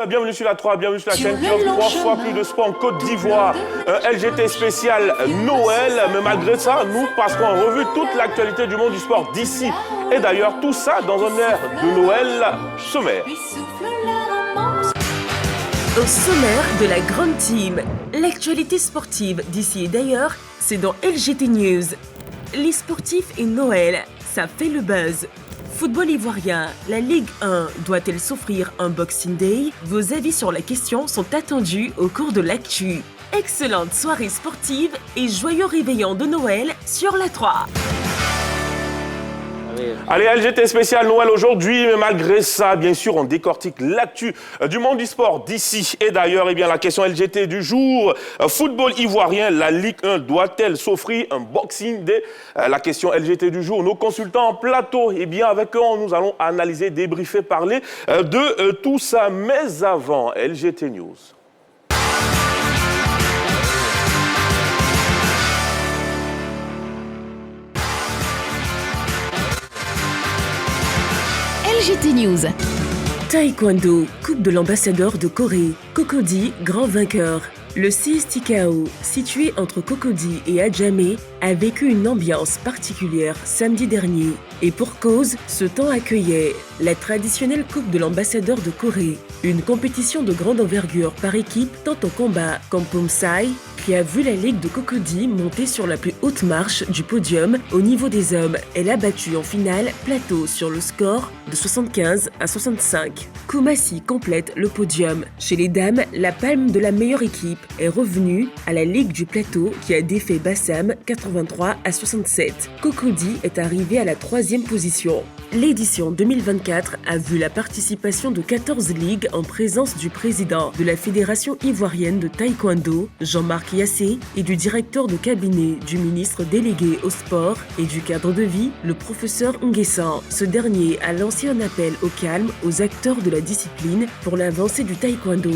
Bienvenue sur la 3, bienvenue sur la chaîne qui offre 3 fois plus de sport en Côte d'Ivoire. Un LGT spécial Noël, mais malgré ça, nous passerons en revue toute l'actualité du monde du sport d'ici et d'ailleurs. Tout ça dans un air de Noël sommaire. Au sommaire de la grande team, l'actualité sportive d'ici et d'ailleurs, c'est dans LGT News. Les sportifs et Noël, ça fait le buzz. Football ivoirien, la Ligue 1 doit-elle s'offrir un Boxing Day? Vos avis sur la question sont attendus au cours de l'actu. Excellente soirée sportive et joyeux réveillon de Noël sur la 3. Allez, LGT spécial Noël aujourd'hui, mais malgré ça, bien sûr, on décortique l'actu du monde du sport d'ici et d'ailleurs. Eh bien, la question LGT du jour, football ivoirien, la Ligue 1 doit-elle s'offrir un Boxing Day? La question LGT du jour, nos consultants en plateau, eh bien, avec eux, nous allons analyser, débriefer, parler de tout ça. Mais avant, LGT News. LGT News. Taekwondo, Coupe de l'ambassadeur de Corée. Cocody, grand vainqueur. Le CSTKO, situé entre Cocody et Adjamé, a vécu une ambiance particulière samedi dernier. Et pour cause, ce temps accueillait la traditionnelle Coupe de l'ambassadeur de Corée, une compétition de grande envergure par équipe tant au combat qu'en Pomsai, qui a vu la Ligue de Cocody monter sur la plus haute marche du podium au niveau des hommes. Elle a battu en finale Plateau sur le score de 75 à 65. Koumassi complète le podium. Chez les dames, la palme de la meilleure équipe est revenue à la Ligue du Plateau qui a défait Bassam 83 à 67. Cocody est arrivé à la 3e position. L'édition 2024 a vu la participation de 14 ligues en présence du président de la Fédération ivoirienne de taekwondo, Jean-Marc Yassé, et du directeur de cabinet du ministre délégué au sport et du cadre de vie, le professeur Nguessan. Ce dernier a lancé un appel au calme aux acteurs de la discipline pour l'avancée du taekwondo.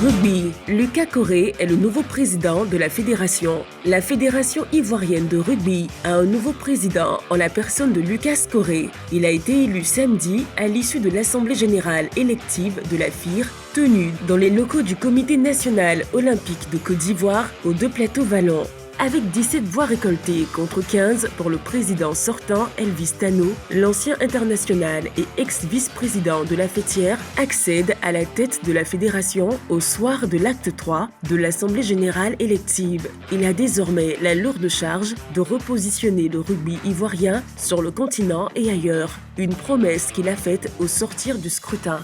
Rugby. Lucas Coré est le nouveau président de la fédération. La fédération ivoirienne de rugby a un nouveau président en la personne de Lucas Coré. Il a été élu samedi à l'issue de l'Assemblée générale élective de la FIR tenue dans les locaux du Comité national olympique de Côte d'Ivoire aux 2 plateaux wallons. Avec 17 voix récoltées contre 15 pour le président sortant Elvis Tano, l'ancien international et ex-vice-président de la fêtière accède à la tête de la fédération au soir de l'acte 3 de l'Assemblée générale élective. Il a désormais la lourde charge de repositionner le rugby ivoirien sur le continent et ailleurs, une promesse qu'il a faite au sortir du scrutin.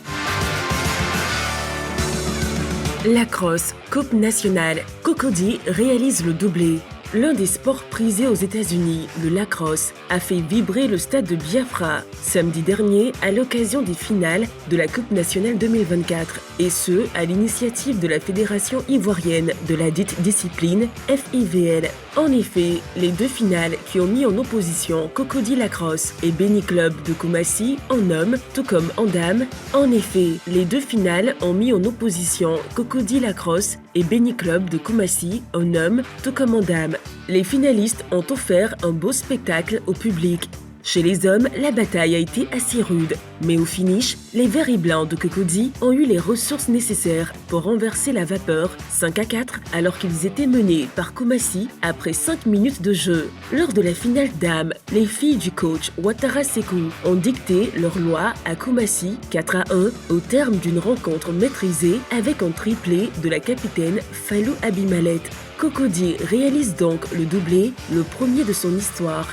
Lacrosse, Coupe nationale. Cocody réalise le doublé. L'un des sports prisés aux États-Unis, le lacrosse, a fait vibrer le stade de Biafra samedi dernier à l'occasion des finales de la Coupe nationale 2024, et ce, à l'initiative de la Fédération ivoirienne de la dite discipline, FIVL. En effet, les 2 finales qui ont mis en opposition Cocody Lacrosse et Béni Club de Koumassi en hommes, tout comme en dames. En effet, les 2 finales ont mis en opposition Cocody Lacrosse et Béni Club de Koumassi en hommes, tout comme en dames. Les finalistes ont offert un beau spectacle au public. Chez les hommes, la bataille a été assez rude, mais au finish, les verts et blancs de Cocody ont eu les ressources nécessaires pour renverser la vapeur 5-4 alors qu'ils étaient menés par Koumassi après 5 minutes de jeu. Lors de la finale dames, les filles du coach Ouattara Sekou ont dicté leur loi à Koumassi 4-1 au terme d'une rencontre maîtrisée avec un triplé de la capitaine Fallou Abimalet. Cocody réalise donc le doublé, le premier de son histoire.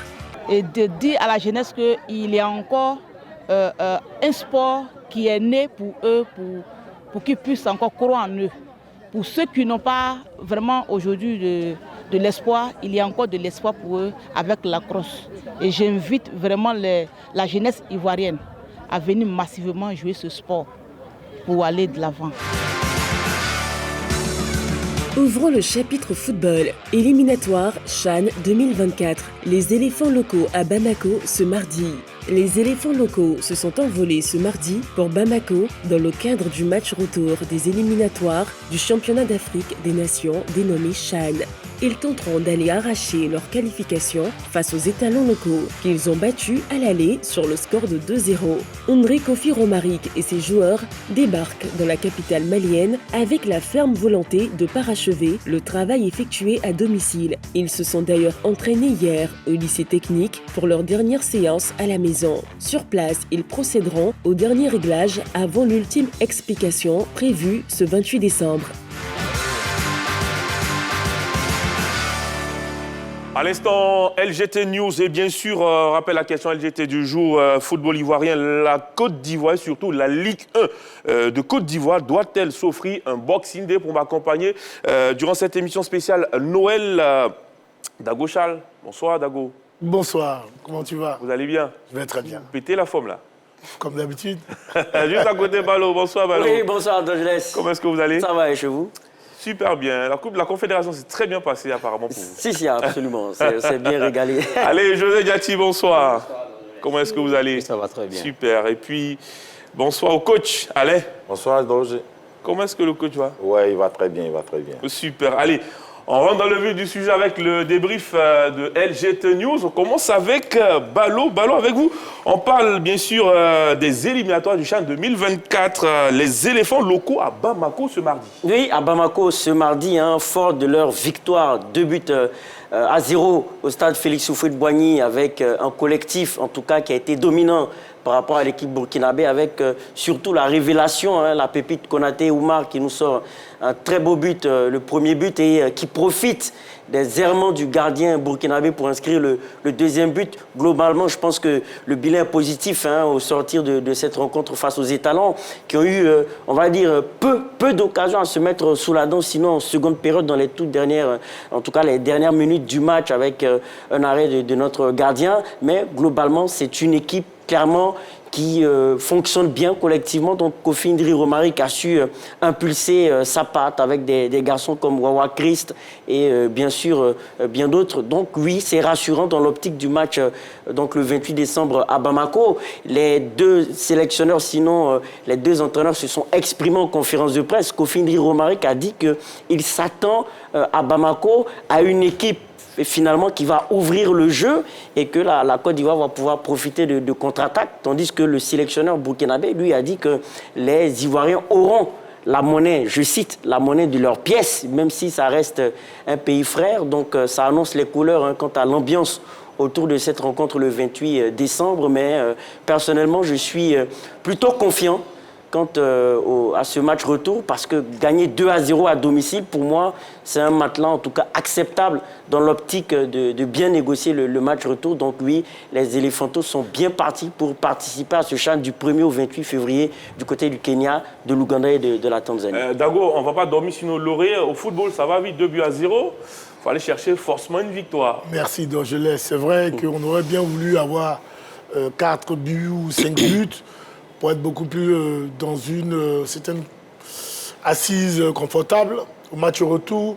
Et de dire à la jeunesse qu'il y a encore un sport qui est né pour eux, pour qu'ils puissent encore croire en eux. Pour ceux qui n'ont pas vraiment aujourd'hui de l'espoir, il y a encore de l'espoir pour eux avec la crosse. Et j'invite vraiment la jeunesse ivoirienne à venir massivement jouer ce sport pour aller de l'avant. Ouvrons le chapitre football. Éliminatoire CHAN 2024. Les éléphants locaux à Bamako ce mardi. Les éléphants locaux se sont envolés ce mardi pour Bamako dans le cadre du match retour des éliminatoires du championnat d'Afrique des Nations dénommé CHAN. ils tenteront d'aller arracher leur qualification face aux étalons locaux, qu'ils ont battus à l'aller sur le score de 2-0. Ondré Kofi Romaric et ses joueurs débarquent dans la capitale malienne avec la ferme volonté de parachever le travail effectué à domicile. Ils se sont d'ailleurs entraînés hier au lycée technique pour leur dernière séance à la maison. Sur place, ils procéderont au dernier réglage avant l'ultime explication prévue ce 28 décembre. À l'instant, LGT News et bien sûr, rappelle la question LGT du jour, football ivoirien, la Côte d'Ivoire et surtout la Ligue 1 de Côte d'Ivoire doit-elle s'offrir un Boxing Day pour m'accompagner durant cette émission spéciale Noël Dago Charles, bonsoir Dago. Bonsoir, comment tu vas? Vous allez bien? Je vais très bien. Vous pétez la forme là? Comme d'habitude. Juste à côté Balo, bonsoir Balo. Oui, bonsoir Douglas. Comment est-ce que vous allez? Ça va et chez vous? Super bien. La Coupe de la Confédération s'est très bien passée apparemment pour vous. Si, absolument. C'est bien régalé. Allez, José Diati, bonsoir. Comment est-ce que vous allez? Ça va très bien. Super. Et puis, bonsoir au coach. Allez. Bonsoir, Doge. Comment est-ce que le coach va? Ouais, il va très bien, il va très bien. Super. Allez, on rentre dans le vif du sujet avec le débrief de LGT News. On commence avec Balo. Balo, avec vous, on parle bien sûr des éliminatoires du CHAN 2024. Les éléphants locaux à Bamako ce mardi. Oui, à Bamako ce mardi, fort de leur victoire, 2-0 au stade Félix Houphouët-Boigny avec un collectif, en tout cas, qui a été dominant par rapport à l'équipe burkinabé, avec surtout la révélation, la pépite Konaté Oumar qui nous sort un très beau but, le premier but, et qui profite des errements du gardien burkinabé pour inscrire le deuxième but. Globalement, je pense que le bilan est positif au sortir de cette rencontre face aux étalons, qui ont eu, on va dire, peu d'occasions à se mettre sous la dent, sinon en seconde période, dans les toutes dernières, en tout cas les dernières minutes du match, avec un arrêt de notre gardien. Mais globalement, c'est une équipe clairement qui fonctionne bien collectivement. Donc Kofi Ndri Romaric a su impulser sa patte avec des garçons comme Wawa Christ et bien sûr bien d'autres. Donc oui, c'est rassurant dans l'optique du match donc le 28 décembre à Bamako. Les deux sélectionneurs, sinon les deux entraîneurs se sont exprimés en conférence de presse. Kofi Ndri Romaric a dit qu'il s'attend à Bamako à une équipe finalement qui va ouvrir le jeu et que la Côte d'Ivoire va pouvoir profiter de contre-attaque, tandis que le sélectionneur burkinabé, lui, a dit que les Ivoiriens auront la monnaie, je cite, la monnaie de leurs pièces, même si ça reste un pays frère. Donc ça annonce les couleurs quant à l'ambiance autour de cette rencontre le 28 décembre. Mais personnellement, je suis plutôt confiant quant à ce match retour, parce que gagner 2-0 à domicile, pour moi, c'est un matelas en tout cas acceptable dans l'optique de bien négocier le match retour. Donc oui, les éléphantos sont bien partis pour participer à ce CHAN du 1er au 28 février du côté du Kenya, de l'Ouganda et de la Tanzanie. Dago, on ne va pas dormir sur nos lauriers. Au football, ça va vite, 2-0. Il faut aller chercher forcément une victoire. Merci, Dogelet. C'est vrai qu'on aurait bien voulu avoir 4 buts ou 5 buts pour être beaucoup plus dans une certaine assise confortable. Au match retour,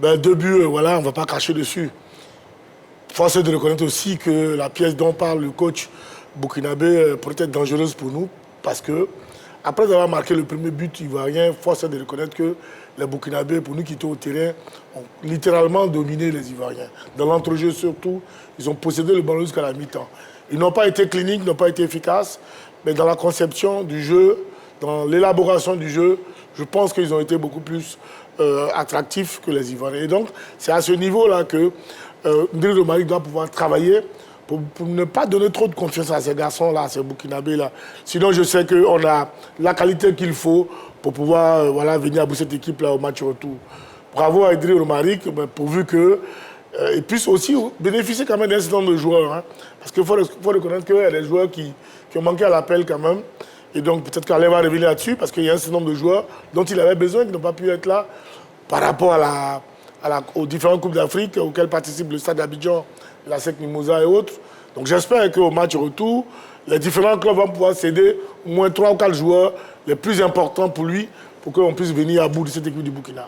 2 buts, voilà, on ne va pas cracher dessus. Force est de reconnaître aussi que la pièce dont parle le coach burkinabé pourrait être dangereuse pour nous, parce que après avoir marqué le premier but ivoirien, force est de reconnaître que les Burkinabés, pour nous qui étaient au terrain, ont littéralement dominé les Ivoiriens. Dans l'entrejeu surtout, ils ont possédé le ballon jusqu'à la mi-temps. Ils n'ont pas été cliniques, n'ont pas été efficaces, mais dans la conception du jeu, dans l'élaboration du jeu, je pense qu'ils ont été beaucoup plus attractifs que les Ivoiriens. Et donc, c'est à ce niveau-là que Ndri Romaric doit pouvoir travailler pour ne pas donner trop de confiance à ces garçons-là, à ces Burkinabés-là. Sinon, je sais qu'on a la qualité qu'il faut pour pouvoir venir à bout cette équipe-là au match retour. Bravo à Ndri Romaric, pourvu que et puisse aussi bénéficier quand même d'un certain nombre de joueurs. Parce qu'il faut reconnaître qu'il y a des joueurs qui ont manqué à l'appel quand même. Et donc peut-être qu'Alain va revenir là-dessus, parce qu'il y a un certain nombre de joueurs dont il avait besoin, qui n'ont pas pu être là par rapport aux différentes Coupes d'Afrique auxquelles participe le Stade d'Abidjan, la SEC Mimosa et autres. Donc j'espère qu'au match retour, les différents clubs vont pouvoir céder au moins 3 ou 4 joueurs les plus importants pour lui, pour qu'on puisse venir à bout de cette équipe du Burkina.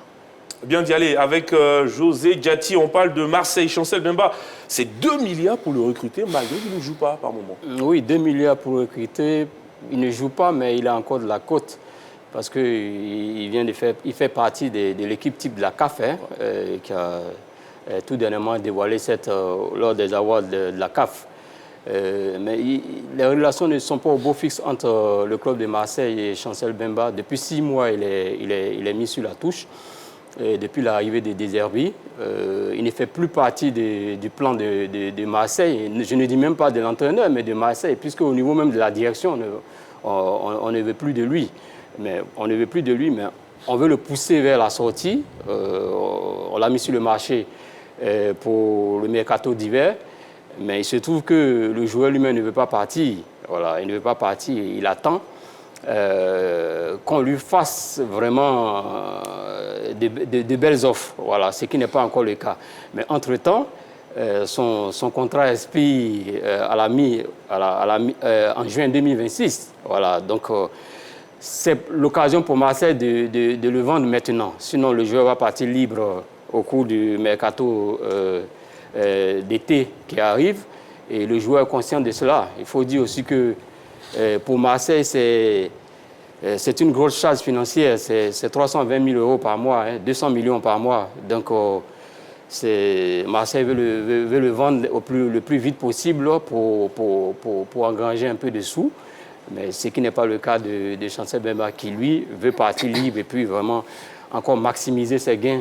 Bien d'y aller. Avec José Diati, on parle de Marseille. Chancel Bemba, c'est 2 milliards pour le recruter, malgré qu'il ne joue pas par moment. Oui, 2 milliards pour recruter. Il ne joue pas, mais il a encore de la cote. Parce qu'il fait partie de l'équipe type de la CAF, tout dernièrement dévoilé lors des awards de la CAF. Mais les relations ne sont pas au beau fixe entre le club de Marseille et Chancel Mbemba. Depuis 6 mois, il est mis sur la touche. Et depuis l'arrivée de Deserbi, il ne fait plus partie du plan de Marseille. Je ne dis même pas de l'entraîneur, mais de Marseille, puisque au niveau même de la direction, on ne veut plus de lui. Mais on veut le pousser vers la sortie. On l'a mis sur le marché pour le mercato d'hiver. Mais il se trouve que le joueur lui-même ne veut pas partir. Voilà, il ne veut pas partir. Il attend qu'on lui fasse vraiment de belles offres. Voilà, ce qui n'est pas encore le cas. Mais entre-temps, son contrat expire en juin 2026. Voilà, donc c'est l'occasion pour Marseille de le vendre maintenant. Sinon, le joueur va partir libre au cours du mercato d'été qui arrive. Et le joueur est conscient de cela. Il faut dire aussi que pour Marseille, c'est une grosse charge financière. C'est 320 000 euros par mois, 200 millions par mois. Donc, Marseille veut le vendre le plus vite possible pour engranger un peu de sous. Mais ce qui n'est pas le cas de Chancel Mbemba qui, lui, veut partir libre et puis vraiment encore maximiser ses gains.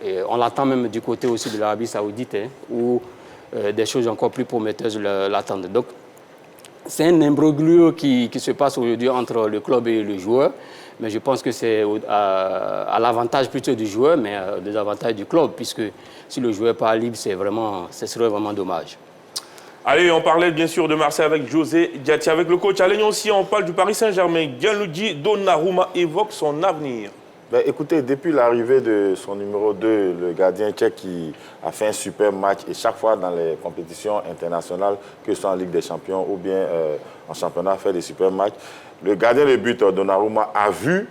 Et on l'attend même du côté aussi de l'Arabie Saoudite, où des choses encore plus prometteuses l'attendent. Donc, c'est un imbroglio qui se passe aujourd'hui entre le club et le joueur. Mais je pense que c'est à l'avantage plutôt du joueur, mais au désavantage du club, puisque si le joueur part libre, ce serait vraiment dommage. Allez, on parlait bien sûr de Marseille avec José Diaty. Avec le coach Alain aussi, on parle du Paris Saint-Germain. Gianluigi Donnarumma évoque son avenir. Ben, écoutez, depuis l'arrivée de son numéro 2, le gardien tchèque qui a fait un super match, et chaque fois dans les compétitions internationales, que ce soit en Ligue des Champions ou bien en championnat, fait des super matchs, le gardien de but, Donnarumma, a vu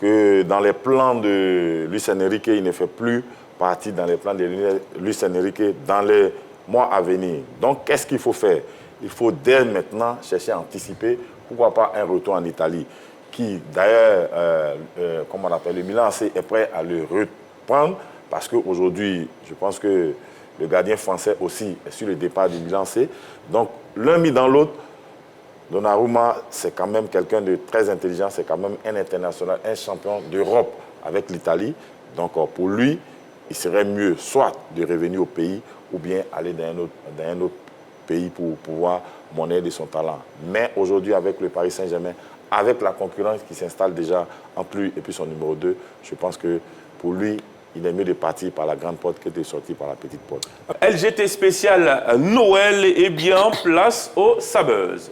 que dans les plans de Luis Enrique, il ne fait plus partie dans les plans de Luis Enrique dans les mois à venir. Donc, qu'est-ce qu'il faut faire? Il faut dès maintenant chercher à anticiper, pourquoi pas un retour en Italie, qui d'ailleurs, comme on appelle le Milan AC, est prêt à le reprendre, parce qu'aujourd'hui, je pense que le gardien français aussi est sur le départ du Milan AC. Donc, l'un mis dans l'autre, Donnarumma, c'est quand même quelqu'un de très intelligent, c'est quand même un international, un champion d'Europe avec l'Italie. Donc, pour lui, il serait mieux soit de revenir au pays ou bien aller dans un autre pays pour pouvoir monnayer de son talent. Mais aujourd'hui, avec le Paris Saint-Germain, avec la concurrence qui s'installe déjà entre lui et puis son numéro 2, je pense que pour lui, il est mieux de partir par la grande porte que de sortir par la petite porte. LGT spécial Noël est bien place aux Sabeuses.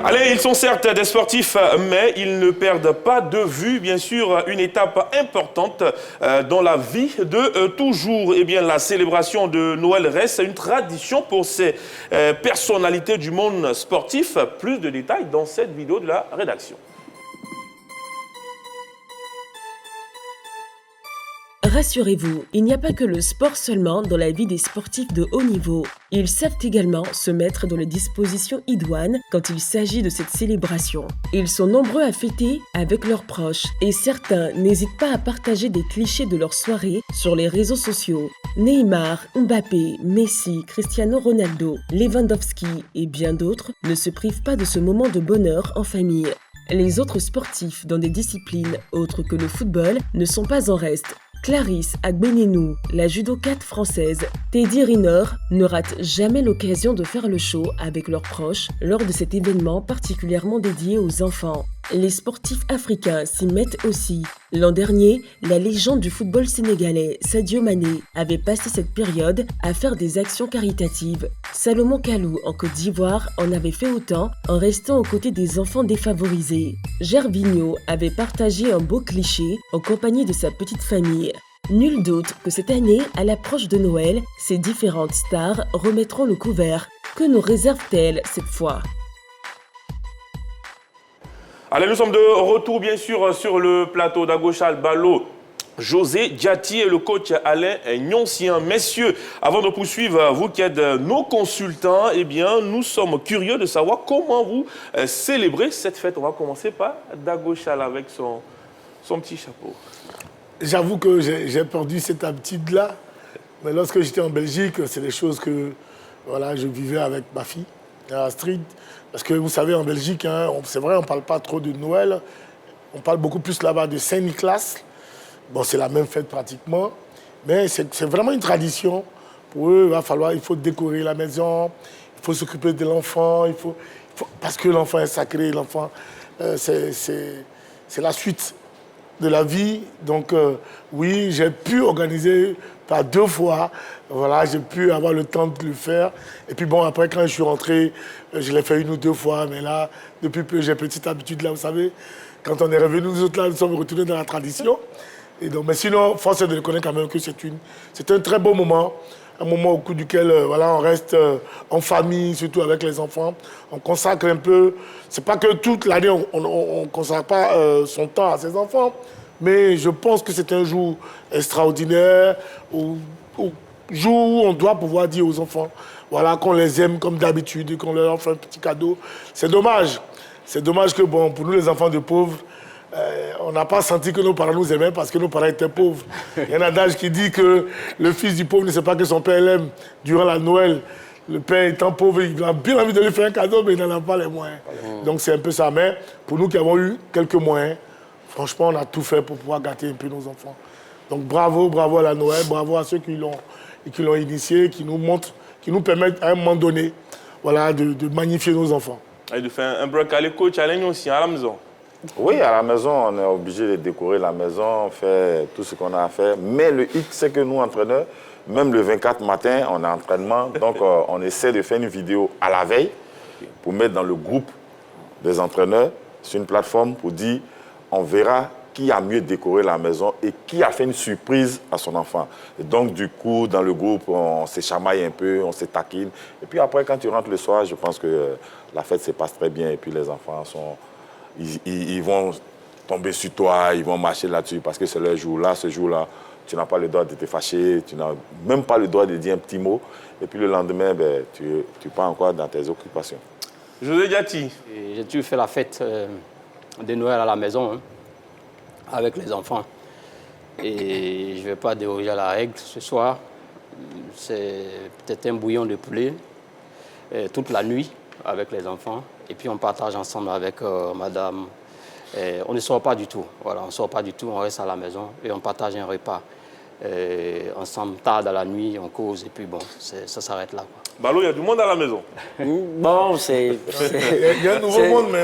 Allez, ils sont certes des sportifs, mais ils ne perdent pas de vue, bien sûr, une étape importante dans la vie de toujours. Eh bien, la célébration de Noël reste une tradition pour ces personnalités du monde sportif. Plus de détails dans cette vidéo de la rédaction. Rassurez-vous, il n'y a pas que le sport seulement dans la vie des sportifs de haut niveau. Ils savent également se mettre dans les dispositions idoines quand il s'agit de cette célébration. Ils sont nombreux à fêter avec leurs proches et certains n'hésitent pas à partager des clichés de leur soirée sur les réseaux sociaux. Neymar, Mbappé, Messi, Cristiano Ronaldo, Lewandowski et bien d'autres ne se privent pas de ce moment de bonheur en famille. Les autres sportifs dans des disciplines autres que le football ne sont pas en reste. Clarisse Agbenenou, la judokate française, Teddy Riner ne ratent jamais l'occasion de faire le show avec leurs proches lors de cet événement particulièrement dédié aux enfants. Les sportifs africains s'y mettent aussi. L'an dernier, la légende du football sénégalais, Sadio Mané, avait passé cette période à faire des actions caritatives. Salomon Kalou, en Côte d'Ivoire, en avait fait autant en restant aux côtés des enfants défavorisés. Gervinho avait partagé un beau cliché en compagnie de sa petite famille. Nul doute que cette année, à l'approche de Noël, ces différentes stars remettront le couvert. Que nous réserve-t-elle cette fois ? Allez, nous sommes de retour, bien sûr, sur le plateau d'Agocha Albalo. José Diati et le coach Alain Nyoncien. Messieurs, avant de poursuivre, vous qui êtes nos consultants, eh bien, nous sommes curieux de savoir comment vous célébrez cette fête. On va commencer par Dago Chal avec son petit chapeau. J'avoue que j'ai perdu cette habitude-là, mais lorsque j'étais en Belgique, c'est des choses que voilà, je vivais avec ma fille, Astrid. Parce que vous savez, en Belgique, hein, c'est vrai, on ne parle pas trop de Noël, on parle beaucoup plus là-bas de Saint-Nicolas. Bon, c'est la même fête pratiquement, mais c'est vraiment une tradition. Pour eux, il faut décorer la maison, il faut s'occuper de l'enfant, parce que l'enfant est sacré, l'enfant, c'est la suite de la vie. Donc, oui, j'ai pu organiser par 2 fois. Voilà, j'ai pu avoir le temps de le faire. Et puis bon, après, quand je suis rentré, je l'ai fait 1 ou 2 fois. Mais là, depuis peu, j'ai petite habitude là, vous savez. Quand on est revenu, nous autres là, nous sommes retournés dans la tradition. Et donc, mais sinon, force est de reconnaître quand même que c'est un très beau moment. Un moment au cours duquel voilà, on reste en famille, surtout avec les enfants. On consacre un peu. C'est pas que toute l'année, on ne consacre pas son temps à ses enfants. Mais je pense que c'est un jour extraordinaire, jour où on doit pouvoir dire aux enfants voilà, qu'on les aime comme d'habitude et qu'on leur offre un petit cadeau. C'est dommage. C'est dommage que, bon, pour nous, les enfants de pauvres, on n'a pas senti que nos parents nous aimaient parce que nos parents étaient pauvres. Il y a un adage qui dit que le fils du pauvre ne sait pas que son père l'aime durant la Noël. Le père étant pauvre, il a bien envie de lui faire un cadeau, mais il n'en a pas les moyens. Donc c'est un peu ça. Mais pour nous qui avons eu quelques moyens, franchement, on a tout fait pour pouvoir gâter un peu nos enfants. Donc bravo à la Noël, bravo à ceux qui l'ont initié, qui nous montrent, qui nous permettent à un moment donné voilà, de magnifier nos enfants. Et de faire un break à l'école, challenge aussi à la maison. Oui, à la maison, on est obligé de décorer la maison, faire tout ce qu'on a à faire. Mais le hic, c'est que nous, entraîneurs, même le 24 matin, on a entraînement. Donc, on essaie de faire une vidéo à la veille pour mettre dans le groupe des entraîneurs sur une plateforme pour dire on verra qui a mieux décoré la maison et qui a fait une surprise à son enfant. Et donc, du coup, dans le groupe, on se chamaille un peu, on se taquine. Et puis après, quand tu rentres le soir, je pense que la fête se passe très bien. Et puis les enfants ils vont tomber sur toi, ils vont marcher là-dessus parce que c'est leur jour. Là, ce jour-là, tu n'as pas le droit de te fâcher, tu n'as même pas le droit de dire un petit mot. Et puis le lendemain, ben, tu pars encore dans tes occupations. José Diati. J'ai dû faire la fête de Noël à la maison hein, avec les enfants. Et je ne vais pas déroger à la règle ce soir. C'est peut-être un bouillon de poulet toute la nuit avec les enfants. Et puis on partage ensemble avec madame. On ne sort pas du tout. Voilà, on ne sort pas du tout, on reste à la maison et on partage un repas. Ensemble, tard dans la nuit, on cause et puis bon, ça s'arrête là. Quoi. Balo, il y a du monde à la maison. Bon, c'est... Il y a un nouveau monde, mais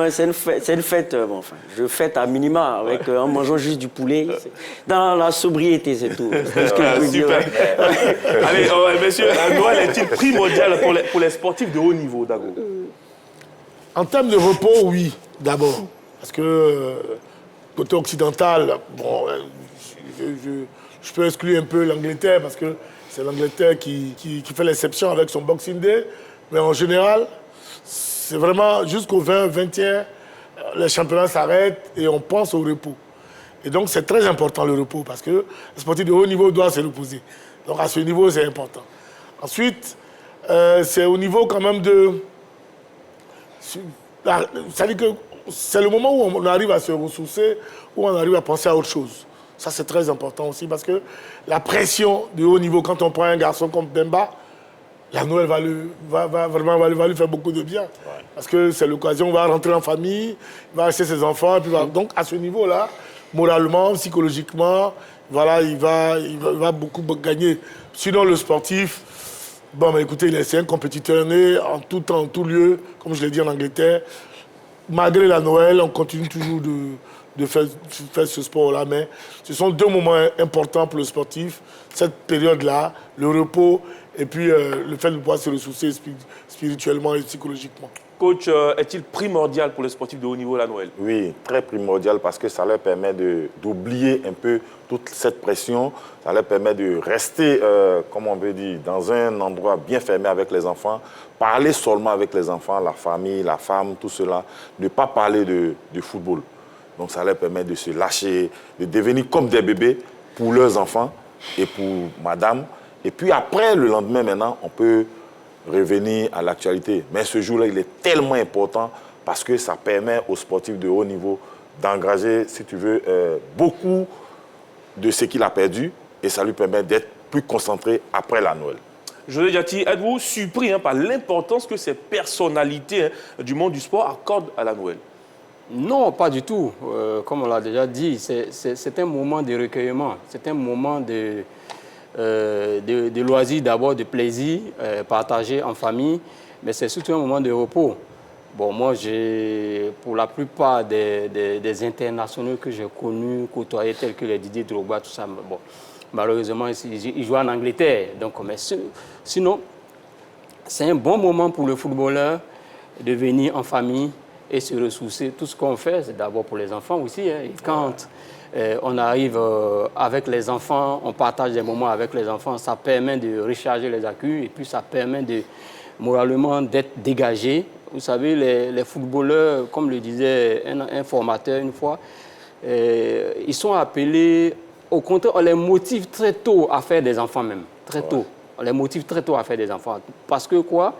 c'est une fête, bon, enfin, je fête à minima en mangeant juste du poulet. Dans la sobriété, c'est tout. C'est ce que je peux dire. Allez, messieurs, Noël est-il primordial pour les sportifs de haut niveau, Dago? En termes de repos, oui, d'abord. Parce que côté occidental, bon, je peux exclure un peu l'Angleterre parce que c'est l'Angleterre qui fait l'exception avec son Boxing Day. Mais en général, c'est vraiment jusqu'au 20e, les championnats s'arrêtent et on pense au repos. Et donc, c'est très important le repos parce que le sportif de haut niveau doit se reposer. Donc, à ce niveau, c'est important. Ensuite, c'est au niveau quand même de... C'est-à-dire que c'est le moment où on arrive à se ressourcer, où on arrive à penser à autre chose. Ça, c'est très important aussi parce que la pression de haut niveau, quand on prend un garçon comme Bemba, la Noël va lui faire beaucoup de bien. Ouais. Parce que c'est l'occasion, on va rentrer en famille, il va acheter ses enfants. Et puis donc, à ce niveau-là, moralement, psychologiquement, voilà, il va beaucoup gagner. Sinon, le sportif... Bon, mais écoutez, c'est un compétiteur né en tout temps, en tout lieu, comme je l'ai dit en Angleterre. Malgré la Noël, on continue toujours de faire ce sport-là, mais ce sont 2 moments importants pour le sportif. Cette période-là, le repos et puis le fait de pouvoir se ressourcer spirituellement et psychologiquement. Coach, est-il primordial pour les sportifs de haut niveau la Noël? Oui, très primordial parce que ça leur permet d'oublier un peu toute cette pression. Ça leur permet de rester, comme on veut dire, dans un endroit bien fermé avec les enfants. Parler seulement avec les enfants, la famille, la femme, tout cela. Ne pas parler de football. Donc ça leur permet de se lâcher, de devenir comme des bébés pour leurs enfants et pour madame. Et puis après, le lendemain maintenant, on peut revenir à l'actualité. Mais ce jour-là, il est tellement important parce que ça permet aux sportifs de haut niveau d'engager, si tu veux, beaucoup de ce qu'il a perdu et ça lui permet d'être plus concentré après la Noël. José Diati, êtes-vous surpris par l'importance que ces personnalités du monde du sport accordent à la Noël? Non, pas du tout. Comme on l'a déjà dit, c'est un moment de recueillement. C'est un moment de loisir d'abord, de plaisir, partagé en famille, mais c'est surtout un moment de repos. Bon, moi, pour la plupart des internationaux que j'ai connus, côtoyés, tels que les Didier Drogba, tout ça, bon, malheureusement, ils jouent en Angleterre. Donc, mais sinon, c'est un bon moment pour le footballeur de venir en famille et se ressourcer. Tout ce qu'on fait, c'est d'abord pour les enfants aussi. Hein. Et quand on arrive avec les enfants, on partage des moments avec les enfants, ça permet de recharger les accus et puis ça permet moralement d'être dégagé. Vous savez, les footballeurs, comme le disait un formateur une fois, ils sont appelés, au contraire, on les motive très tôt à faire des enfants même, très tôt. On les motive très tôt à faire des enfants. Parce que quoi?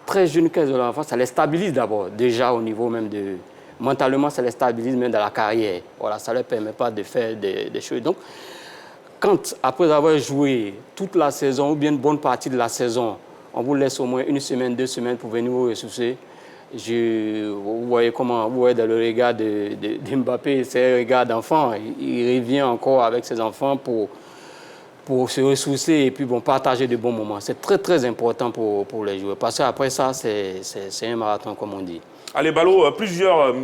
Très jeune qu'elles ont l'enfant, ça les stabilise d'abord, déjà au niveau même de... Mentalement, ça les stabilise même dans la carrière. Voilà, ça ne leur permet pas de faire des choses. Donc, quand, après avoir joué toute la saison, ou bien une bonne partie de la saison, on vous laisse au moins 1 semaine, 2 semaines pour venir vous ressourcer, vous voyez comment, vous voyez dans le regard de Mbappé, c'est un regard d'enfant. Il revient encore avec ses enfants pour se ressourcer et puis bon, partager de bons moments. C'est très, très important pour les joueurs. Parce qu'après ça, c'est un marathon, comme on dit. Allez, Balo, plusieurs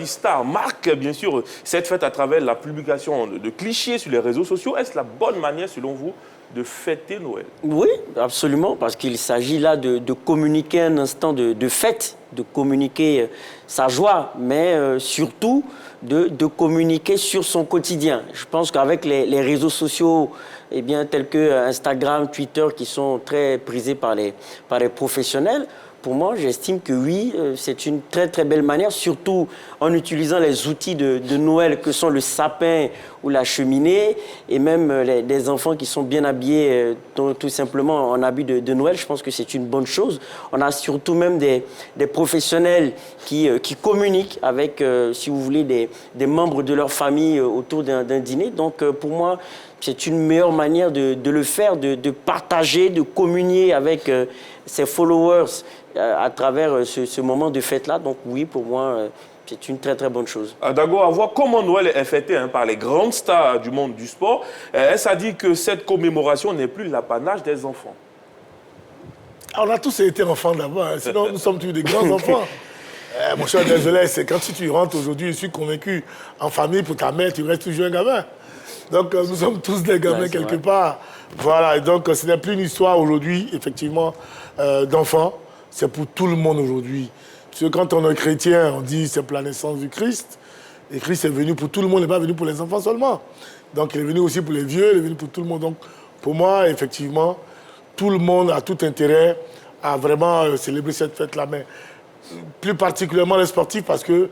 stars marquent bien sûr cette fête à travers la publication de clichés sur les réseaux sociaux. Est-ce la bonne manière, selon vous, de fêter Noël? Oui, absolument, parce qu'il s'agit là de communiquer un instant de fête, de communiquer sa joie, mais surtout de communiquer sur son quotidien. Je pense qu'avec les réseaux sociaux, eh bien, tels que Instagram, Twitter, qui sont très prisés par les professionnels, pour moi, j'estime que oui, c'est une très très belle manière, surtout en utilisant les outils de Noël que sont le sapin ou la cheminée, et même des enfants qui sont bien habillés tout simplement en habit de Noël. Je pense que c'est une bonne chose. On a surtout même des professionnels qui communiquent avec, si vous voulez, des membres de leur famille autour d'un dîner. Donc pour moi, c'est une meilleure manière de le faire, de partager, de communier avec ses followers à travers ce moment de fête-là. Donc oui, pour moi, c'est une très très bonne chose. Dago, à voir comment Noël est fêté par les grandes stars du monde du sport, est-ce à dire que cette commémoration n'est plus l'apanage des enfants? On a tous été enfants d'abord, hein. Sinon nous sommes tous des grands enfants. Mon cher, désolé, c'est quand tu rentres aujourd'hui, je suis convaincu, en famille, pour ta mère, tu restes toujours un gamin. Donc nous sommes tous des gamins quelque part. Voilà, et donc ce n'est plus une histoire aujourd'hui, effectivement, d'enfants. C'est pour tout le monde aujourd'hui. Parce que quand on est chrétien, on dit c'est pour la naissance du Christ. Et Christ est venu pour tout le monde, il n'est pas venu pour les enfants seulement. Donc il est venu aussi pour les vieux, il est venu pour tout le monde. Donc pour moi, effectivement, tout le monde a tout intérêt à vraiment célébrer cette fête-là. Mais plus particulièrement les sportifs, parce que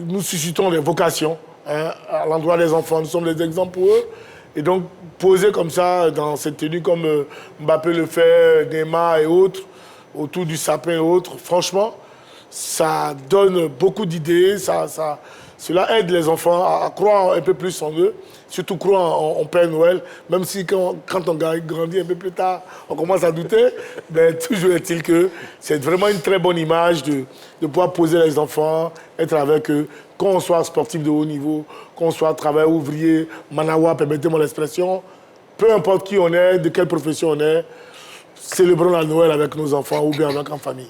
nous suscitons des vocations à l'endroit des enfants. Nous sommes des exemples pour eux. Et donc, poser comme ça, dans cette tenue comme Mbappé le fait, Neymar et autres, autour du sapin et autres, franchement, ça donne beaucoup d'idées. Cela aide les enfants à croire un peu plus en eux, surtout croire en Père Noël, même si quand on grandit un peu plus tard, on commence à douter. Mais toujours est-il que c'est vraiment une très bonne image de pouvoir poser les enfants, être avec eux, qu'on soit sportif de haut niveau, qu'on soit travailleur ouvrier, manawa, permettez-moi l'expression, peu importe qui on est, de quelle profession on est, célébrons la Noël avec nos enfants ou bien avec en famille.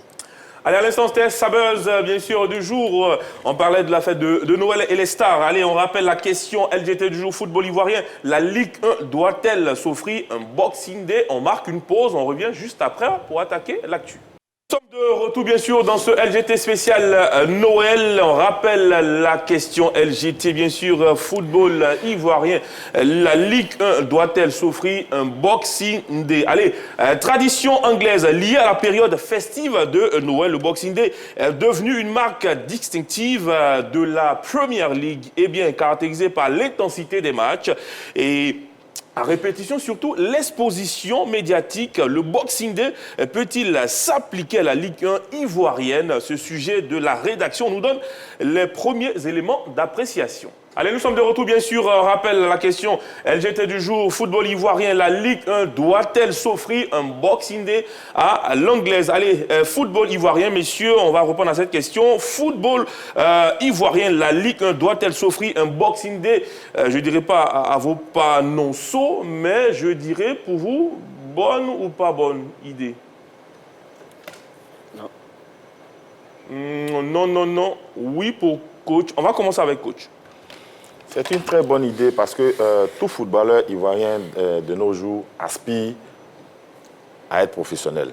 Allez, à l'instant, c'était Sabuzz, bien sûr, du jour. On parlait de la fête de Noël et les stars. Allez, on rappelle la question LGT du jour, football ivoirien. La Ligue 1 doit-elle s'offrir un Boxing Day? On marque une pause, on revient juste après pour attaquer l'actu. Nous sommes de retour bien sûr dans ce LGT spécial Noël. On rappelle la question LGT bien sûr, football ivoirien. La Ligue 1 doit-elle s'offrir un Boxing Day? Allez, tradition anglaise liée à la période festive de Noël. Le Boxing Day est devenu une marque distinctive de la Premier League. Eh bien, caractérisée par l'intensité des matchs et à répétition, surtout l'exposition médiatique. Le Boxing Day peut-il s'appliquer à la Ligue 1 ivoirienne? Ce sujet de la rédaction nous donne les premiers éléments d'appréciation. Allez, nous sommes de retour, bien sûr. Rappelle la question LGT du jour. Football ivoirien, la Ligue 1 doit-elle s'offrir un Boxing Day à l'anglaise? Allez, football ivoirien, messieurs, on va répondre à cette question. Football ivoirien, la Ligue 1 doit-elle s'offrir un Boxing Day? Je ne dirais pas à vos panonceaux, mais je dirais pour vous, bonne ou pas bonne idée? Non. Non. Oui pour coach. On va commencer avec coach. C'est une très bonne idée parce que tout footballeur ivoirien de nos jours aspire à être professionnel.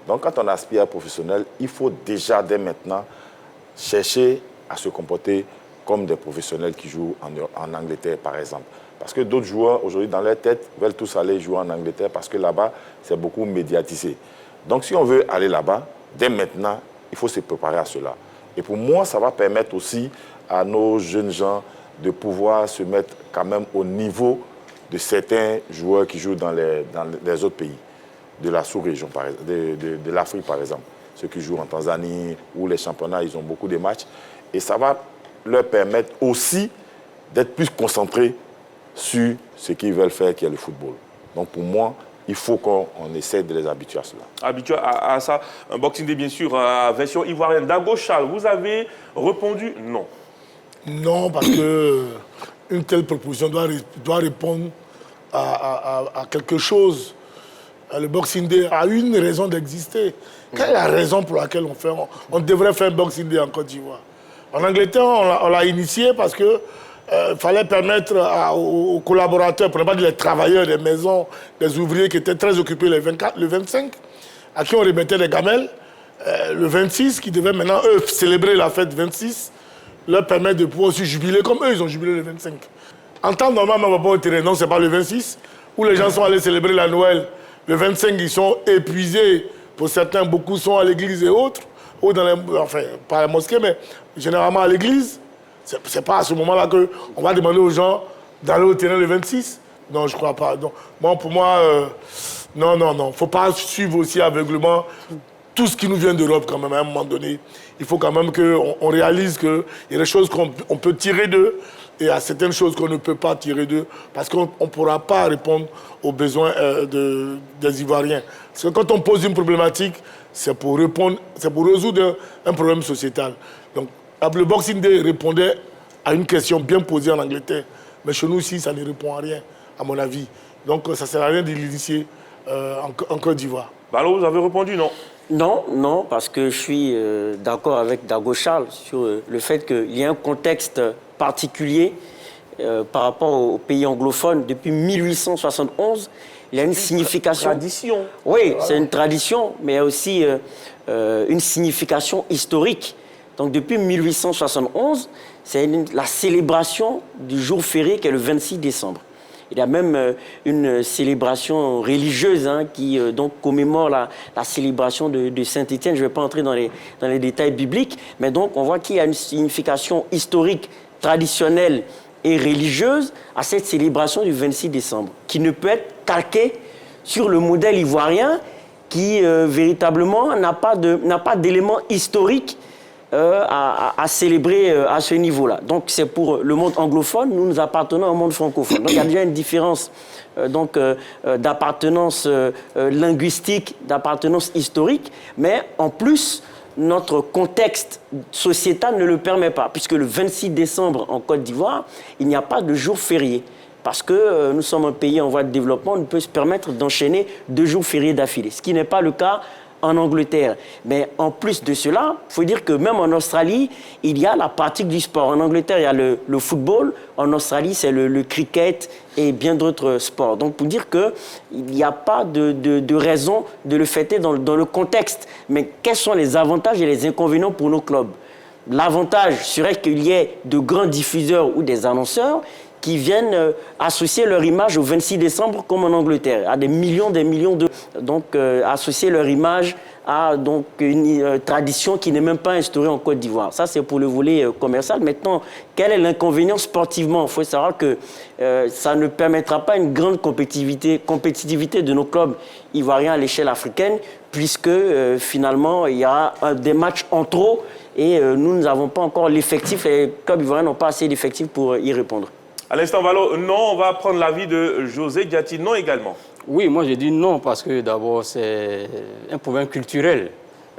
Donc quand on aspire à être professionnel, il faut déjà dès maintenant chercher à se comporter comme des professionnels qui jouent en Angleterre par exemple. Parce que d'autres joueurs aujourd'hui dans leur tête veulent tous aller jouer en Angleterre parce que là-bas c'est beaucoup médiatisé. Donc si on veut aller là-bas, dès maintenant, il faut se préparer à cela. Et pour moi, ça va permettre aussi à nos jeunes gens de pouvoir se mettre quand même au niveau de certains joueurs qui jouent dans les autres pays, de la sous-région, de l'Afrique par exemple. Ceux qui jouent en Tanzanie, où les championnats, ils ont beaucoup de matchs. Et ça va leur permettre aussi d'être plus concentrés sur ce qu'ils veulent faire, qui est le football. Donc pour moi, il faut qu'on essaie de les habituer à cela. Habitué à ça, un Boxing Day bien sûr, version ivoirienne. Dago Charles, vous avez répondu non. Non, parce qu'une telle proposition doit répondre à quelque chose. Le Boxing Day a une raison d'exister. Quelle est la raison pour laquelle on devrait faire un Boxing Day en Côte d'Ivoire? En Angleterre, on l'a initié parce que fallait permettre aux collaborateurs, pour ne pas dire les travailleurs des maisons, des ouvriers qui étaient très occupés le 25, à qui on remettait des gamelles, le 26, qui devaient maintenant, eux, célébrer la fête 26, leur permettre de pouvoir aussi jubiler comme eux, ils ont jubilé le 25. En temps normal, on ne va pas au terrain, non, c'est pas le 26, où les gens sont allés célébrer la Noël. Le 25, ils sont épuisés. Pour certains, beaucoup sont à l'église et autres, ou dans enfin, pas à la mosquée, mais généralement à l'église. C'est pas à ce moment-là qu'on va demander aux gens d'aller au terrain le 26. Non, je ne crois pas. Donc, bon, pour moi, non. Il ne faut pas suivre aussi aveuglement tout ce qui nous vient d'Europe quand même à un moment donné. Il faut quand même qu'on réalise qu'il y a des choses qu'on peut tirer d'eux et il y a certaines choses qu'on ne peut pas tirer d'eux parce qu'on ne pourra pas répondre aux besoins des Ivoiriens. Parce que quand on pose une problématique, c'est pour résoudre un problème sociétal. Donc, le Boxing Day répondait à une question bien posée en Angleterre. Mais chez nous aussi, ça ne répond à rien, à mon avis. Donc, ça ne sert à rien de l'initier en Côte d'Ivoire. Alors, vous avez répondu non? Non, parce que je suis d'accord avec Dago Charles sur le fait qu'il y a un contexte particulier par rapport aux pays anglophones. Depuis 1871, il y a une signification. Tradition. Oui, c'est une tradition, mais il y a aussi une signification historique. Donc depuis 1871, c'est la célébration du jour férié qui est le 26 décembre. Il y a même une célébration religieuse qui donc commémore la célébration de Saint-Étienne. Je ne vais pas entrer dans les détails bibliques, mais donc on voit qu'il y a une signification historique, traditionnelle et religieuse à cette célébration du 26 décembre, qui ne peut être calquée sur le modèle ivoirien qui véritablement n'a pas d'éléments historiques à célébrer à ce niveau-là. Donc c'est pour le monde anglophone, nous appartenons au monde francophone. Donc il y a déjà une différence d'appartenance linguistique, d'appartenance historique, mais en plus, notre contexte sociétal ne le permet pas, puisque le 26 décembre en Côte d'Ivoire, il n'y a pas de jour férié. Parce que nous sommes un pays en voie de développement, on peut se permettre d'enchaîner 2 jours fériés d'affilée, ce qui n'est pas le cas en Angleterre. Mais en plus de cela, il faut dire que même en Australie, il y a la pratique du sport. En Angleterre, il y a le football. En Australie, c'est le cricket et bien d'autres sports. Donc, pour dire qu'il n'y a pas de raison de le fêter dans le contexte. Mais quels sont les avantages et les inconvénients pour nos clubs? L'avantage serait qu'il y ait de grands diffuseurs ou des annonceurs qui viennent associer leur image au 26 décembre comme en Angleterre, à des millions de... Donc, associer leur image à donc, une tradition qui n'est même pas instaurée en Côte d'Ivoire. Ça, c'est pour le volet commercial. Maintenant, quel est l'inconvénient sportivement? Il faut savoir que ça ne permettra pas une grande compétitivité de nos clubs ivoiriens à l'échelle africaine, puisque finalement, il y a des matchs en trop et nous n'avons pas encore l'effectif. Les clubs ivoiriens n'ont pas assez d'effectifs pour y répondre. À l'instant, Valo, non, on va prendre l'avis de José Diati, non également. Oui, moi j'ai dit non parce que d'abord c'est un problème culturel.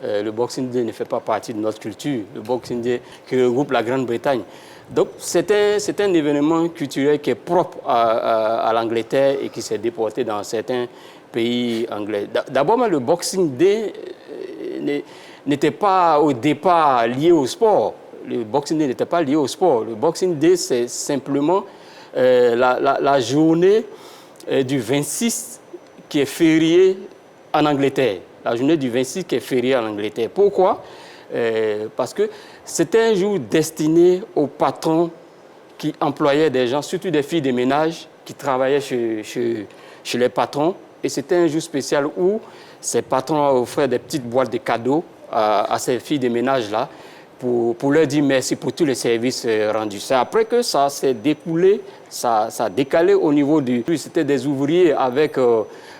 Le Boxing Day ne fait pas partie de notre culture. Le Boxing Day qui regroupe la Grande-Bretagne. Donc c'est un événement culturel qui est propre à l'Angleterre et qui s'est déporté dans certains pays anglais. D'abord, le Boxing Day n'était pas au départ lié au sport. Le Boxing Day n'était pas lié au sport. Le Boxing Day, c'est simplement la journée du 26 qui est férié en Angleterre. La journée du 26 qui est fériée en Angleterre. Pourquoi? Parce que c'était un jour destiné aux patrons qui employaient des gens, surtout des filles de ménage, qui travaillaient chez les patrons. Et c'était un jour spécial où ces patrons offraient des petites boîtes de cadeaux à ces filles de ménage-là pour leur dire merci pour tous les services rendus. C'est après que ça s'est découlé, ça a décalé au niveau du... C'était des ouvriers avec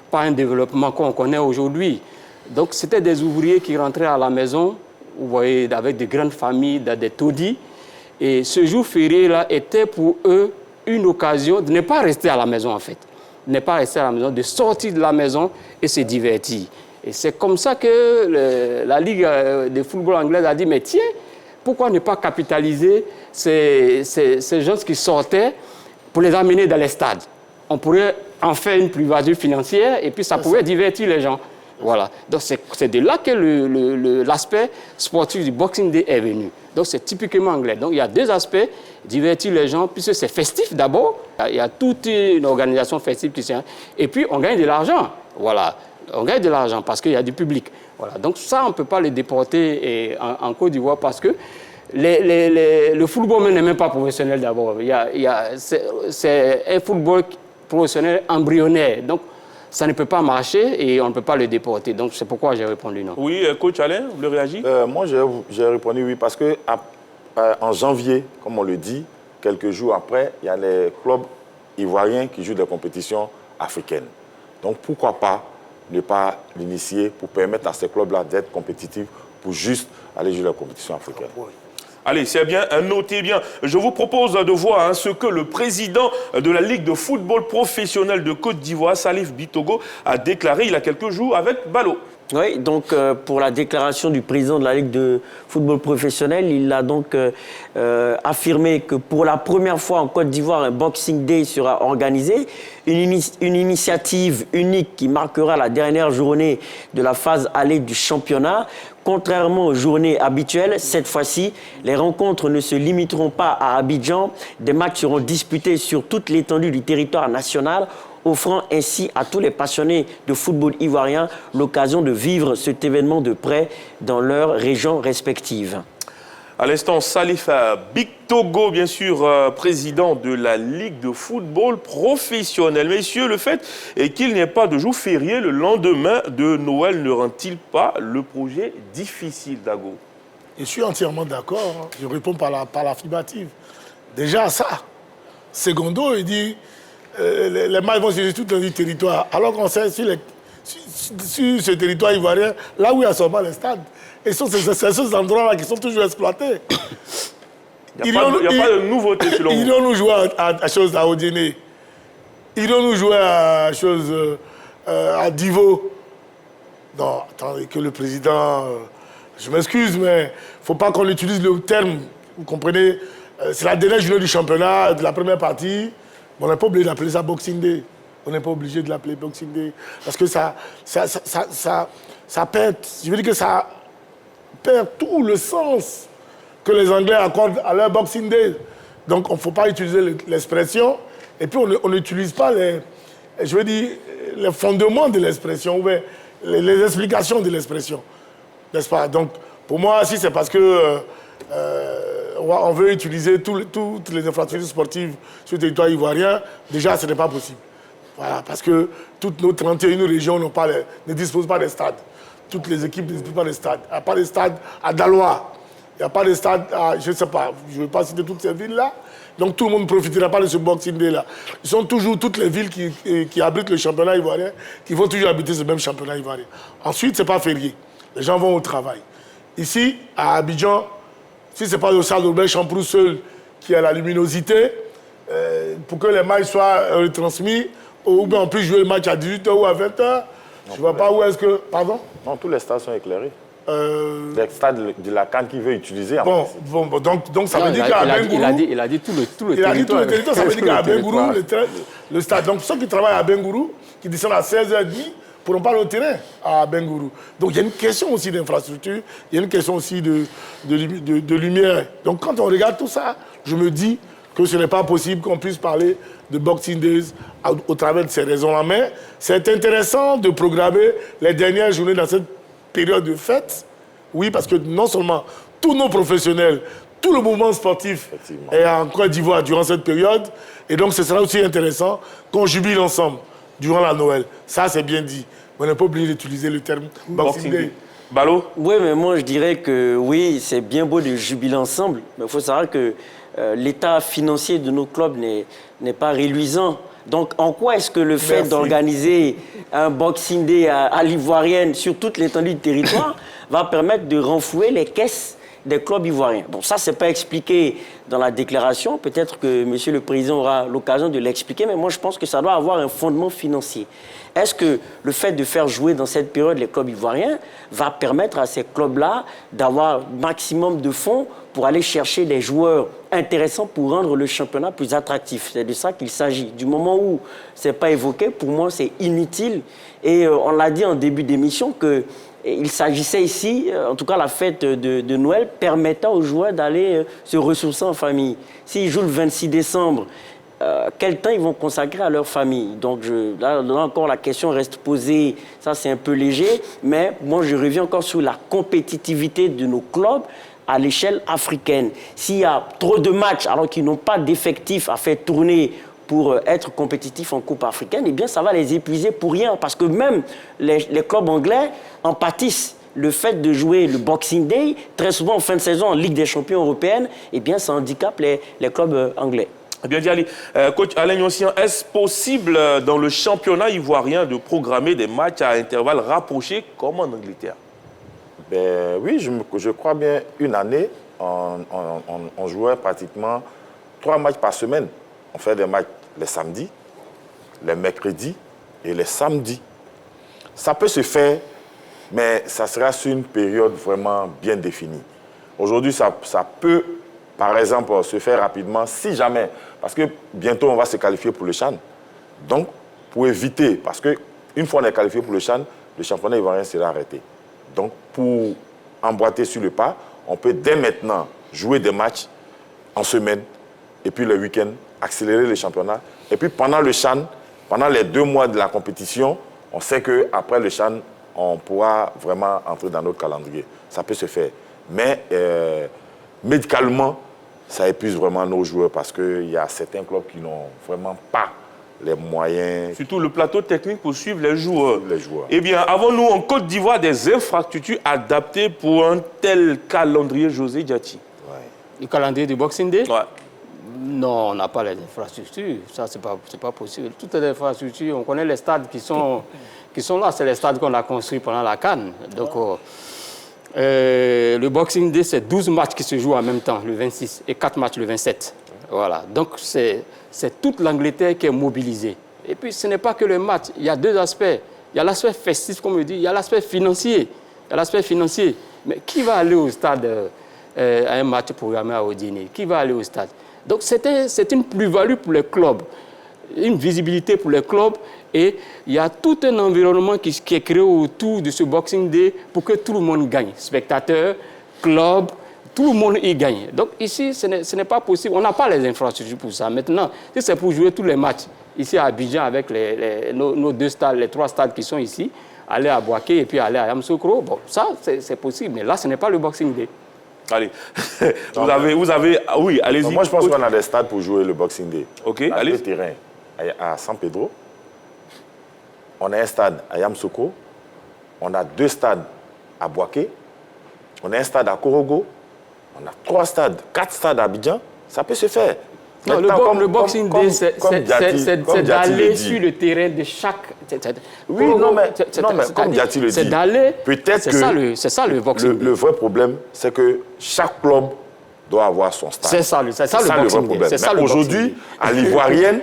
pas un développement qu'on connaît aujourd'hui. Donc c'était des ouvriers qui rentraient à la maison, vous voyez, avec de grandes familles, des taudis. Et ce jour férié-là était pour eux une occasion de ne pas rester à la maison en fait. Ne pas rester à la maison, de sortir de la maison et se divertir. Et c'est comme ça que la Ligue de football anglaise a dit, mais tiens, pourquoi ne pas capitaliser ces gens qui sortaient pour les amener dans les stades? On pourrait en faire une plus-value financière et puis ça pourrait divertir les gens. Voilà. Donc c'est de là que l'aspect sportif du Boxing Day est venu. Donc c'est typiquement anglais. Donc il y a deux aspects, divertir les gens, puisque c'est festif d'abord. Il y a toute une organisation festive qui s'est... Et puis on gagne de l'argent. Voilà. On gagne de l'argent parce qu'il y a du public. Voilà. Donc ça, on ne peut pas le déporter en Côte d'Ivoire parce que le football n'est même pas professionnel d'abord. C'est un football professionnel embryonnaire. Donc ça ne peut pas marcher et on ne peut pas le déporter. Donc c'est pourquoi j'ai répondu non. Oui, coach Alain, vous voulez réagir? Moi, j'ai répondu oui parce que en janvier, comme on le dit, quelques jours après, il y a les clubs ivoiriens qui jouent des compétitions africaines. Donc pourquoi pas ne pas l'initier pour permettre à ces clubs-là d'être compétitifs pour juste aller jouer la compétition africaine. Allez, c'est bien, notez bien. Je vous propose de voir ce que le président de la Ligue de football professionnel de Côte d'Ivoire, Salif Bitogo, a déclaré il y a quelques jours avec Balo. Oui, donc pour la déclaration du président de la Ligue de football professionnel, il a donc affirmé que pour la première fois en Côte d'Ivoire, un Boxing Day sera organisé, une initiative unique qui marquera la dernière journée de la phase allée du championnat. Contrairement aux journées habituelles, cette fois-ci, les rencontres ne se limiteront pas à Abidjan. Des matchs seront disputés sur toute l'étendue du territoire national, offrant ainsi à tous les passionnés de football ivoirien l'occasion de vivre cet événement de près dans leurs régions respectives. À l'instant, Salif Bitogo, bien sûr, président de la Ligue de football professionnel. Messieurs, le fait qu'il n'y ait pas de jour férié le lendemain de Noël ne rend-il pas le projet difficile, Dago? Je suis entièrement d'accord. Je réponds par l'affirmative. Déjà ça. Secondo, il dit les matchs vont se jouer tout dans le territoire. Alors qu'on sait sur ce territoire ivoirien, là où il y a seulement les stades. Et c'est ces endroits-là qui sont toujours exploités. Il n'y a pas de nouveauté selon vous. Ils vont nous jouer à choses à Odiné. Ils vont nous jouer à choses à Divo. Non, attendez, que le président... je m'excuse, mais il ne faut pas qu'on utilise le terme. Vous comprenez? C'est la dernière journée du championnat, de la première partie. On n'est pas obligé d'appeler ça Boxing Day. On n'est pas obligé de l'appeler Boxing Day. Parce que ça ça perd, je veux dire que ça perd tout le sens que les Anglais accordent à leur Boxing Day. Donc, on ne faut pas utiliser l'expression. Et puis, on n'utilise pas les fondements de l'expression, ou les explications de l'expression. N'est-ce pas? Donc, pour moi, si c'est parce que on veut utiliser toutes les infrastructures sportives sur le territoire ivoirien, déjà, ce n'est pas possible. Voilà, parce que toutes nos 31 régions ne disposent pas de stades. Toutes les équipes ne disposent pas de stades. Il n'y a pas de stade à Daloa. Il n'y a pas de stade à, je ne sais pas, je ne vais pas citer toutes ces villes-là. Donc tout le monde ne profitera pas de ce Boxing Day-là. Ce sont toujours toutes les villes qui abritent le championnat ivoirien qui vont toujours habiter ce même championnat ivoirien. Ensuite, ce n'est pas férié. Les gens vont au travail. Ici, à Abidjan, si ce n'est pas le stade Robert Champrou seul qui a la luminosité, pour que les matchs soient retransmis, ou bien on puisse jouer le match à 18h ou à 20h, je ne vois pas où est-ce que... Pardon? Non, tous les stades sont éclairés. Les stades de la CAN qui veut utiliser. Donc ça veut dire qu'à Bengourou... Il a dit tout le territoire. Il a dit tout le territoire, ça veut dire qu'à Bengourou, le stade... Donc ceux qui travaillent à Bengourou, qui descendent à 16h30, ne pourront pas aller au terrain à Bengourou. Donc il y a une question aussi d'infrastructure, il y a une question aussi de lumière. Donc quand on regarde tout ça, je me dis que ce n'est pas possible qu'on puisse parler de Boxing Days au travers de ces raisons-là. Mais c'est intéressant de programmer les dernières journées dans cette période de fête. Oui, parce que non seulement tous nos professionnels, tout le mouvement sportif est en Côte d'Ivoire durant cette période. Et donc ce sera aussi intéressant qu'on jubile ensemble durant la Noël. Ça, c'est bien dit. On n'est pas obligé d'utiliser le terme Boxing Day. Balo? Oui, mais moi, je dirais que oui, c'est bien beau de jubiler ensemble. Mais il faut savoir que l'état financier de nos clubs n'est pas reluisant. Donc, en quoi est-ce que le fait d'organiser un Boxing Day à l'Ivoirienne sur toute l'étendue du territoire va permettre de renflouer les caisses des clubs ivoiriens? Bon, ça, ce n'est pas expliqué dans la déclaration. Peut-être que M. le Président aura l'occasion de l'expliquer, mais moi, je pense que ça doit avoir un fondement financier. Est-ce que le fait de faire jouer dans cette période les clubs ivoiriens va permettre à ces clubs-là d'avoir maximum de fonds pour aller chercher des joueurs intéressants pour rendre le championnat plus attractif? C'est de ça qu'il s'agit. Du moment où ce n'est pas évoqué, pour moi, c'est inutile. Et on l'a dit en début d'émission qu'il s'agissait ici, en tout cas la fête de Noël, permettant aux joueurs d'aller se ressourcer en famille. S'ils jouent le 26 décembre, quel temps ils vont consacrer à leur famille? Donc là encore, la question reste posée. Ça, c'est un peu léger. Mais moi, je reviens encore sur la compétitivité de nos clubs à l'échelle africaine. S'il y a trop de matchs alors qu'ils n'ont pas d'effectifs à faire tourner pour être compétitifs en Coupe africaine, eh bien, ça va les épuiser pour rien. Parce que même les clubs anglais en pâtissent. Le fait de jouer le Boxing Day, très souvent en fin de saison en Ligue des champions européenne, eh bien, ça handicape les clubs anglais. Bien dit, Ali. Coach Alain Yossian, est-ce possible dans le championnat ivoirien de programmer des matchs à intervalles rapprochés comme en Angleterre? Ben, oui, je crois bien. Une année, on jouait pratiquement 3 matchs par semaine. On fait des matchs les samedis, les mercredis et les samedis. Ça peut se faire, mais ça sera sur une période vraiment bien définie. Aujourd'hui, ça peut, par exemple, se faire rapidement, si jamais, parce que bientôt, on va se qualifier pour le CHAN. Donc, pour éviter, parce qu'une fois on est qualifié pour le CHAN, le championnat ivoirien sera arrêté. Donc, pour emboîter sur le pas, on peut dès maintenant jouer des matchs en semaine, et puis le week-end, accélérer le championnat. Et puis, pendant le CHAN, pendant les 2 mois de la compétition, on sait qu'après le CHAN, on pourra vraiment entrer dans notre calendrier. Ça peut se faire. Mais médicalement, ça épuise vraiment nos joueurs parce qu'il y a certains clubs qui n'ont vraiment pas les moyens. Surtout le plateau technique pour suivre les joueurs. Eh bien, avons-nous en Côte d'Ivoire des infrastructures adaptées pour un tel calendrier, José Diaty? Le calendrier du Boxing Day? Ouais. Non, on n'a pas les infrastructures. Ça, c'est pas possible. Toutes les infrastructures, on connaît les stades qui sont là. C'est les stades qu'on a construits pendant la CAN. Donc, le Boxing Day, c'est 12 matchs qui se jouent en même temps, le 26, et 4 matchs le 27. Voilà. Donc, c'est toute l'Angleterre qui est mobilisée. Et puis, ce n'est pas que le match. Il y a 2 aspects. Il y a l'aspect festif, comme on dit. Il y a l'aspect financier. Mais qui va aller au stade à un match programmé à Odini? Qui va aller au stade? Donc, c'est une plus-value pour les clubs. une visibilité pour les clubs et il y a tout un environnement qui est créé autour de ce Boxing Day pour que tout le monde gagne. Spectateurs, clubs, tout le monde y gagne. Donc ici, ce n'est pas possible. On n'a pas les infrastructures pour ça. Maintenant, si c'est pour jouer tous les matchs ici à Abidjan avec nos 2 stades, les 3 stades qui sont ici, aller à Boaké et puis aller à Yamoussoukro, bon, ça c'est possible. Mais là, ce n'est pas le Boxing Day. Allez, vous avez, oui, allez-y. Moi, je pense qu'on a des stades pour jouer le Boxing Day. Ok, on a allez. 2 terrains à San Pedro. On a un stade à Yamoussoukro. On a 2 stades à Boaké. On a un stade à Korogo. On a 3 stades, 4 stades à Abidjan. Ça peut se faire. Non, le Boxing Day, c'est d'aller sur le terrain de chaque... Oui, non, mais comme Diati le dit, c'est d'aller... peut-être que c'est ça le Boxing Day. Le vrai problème, c'est que chaque club doit avoir son stade. C'est ça le Boxing Day. Mais aujourd'hui, à l'Ivoirienne,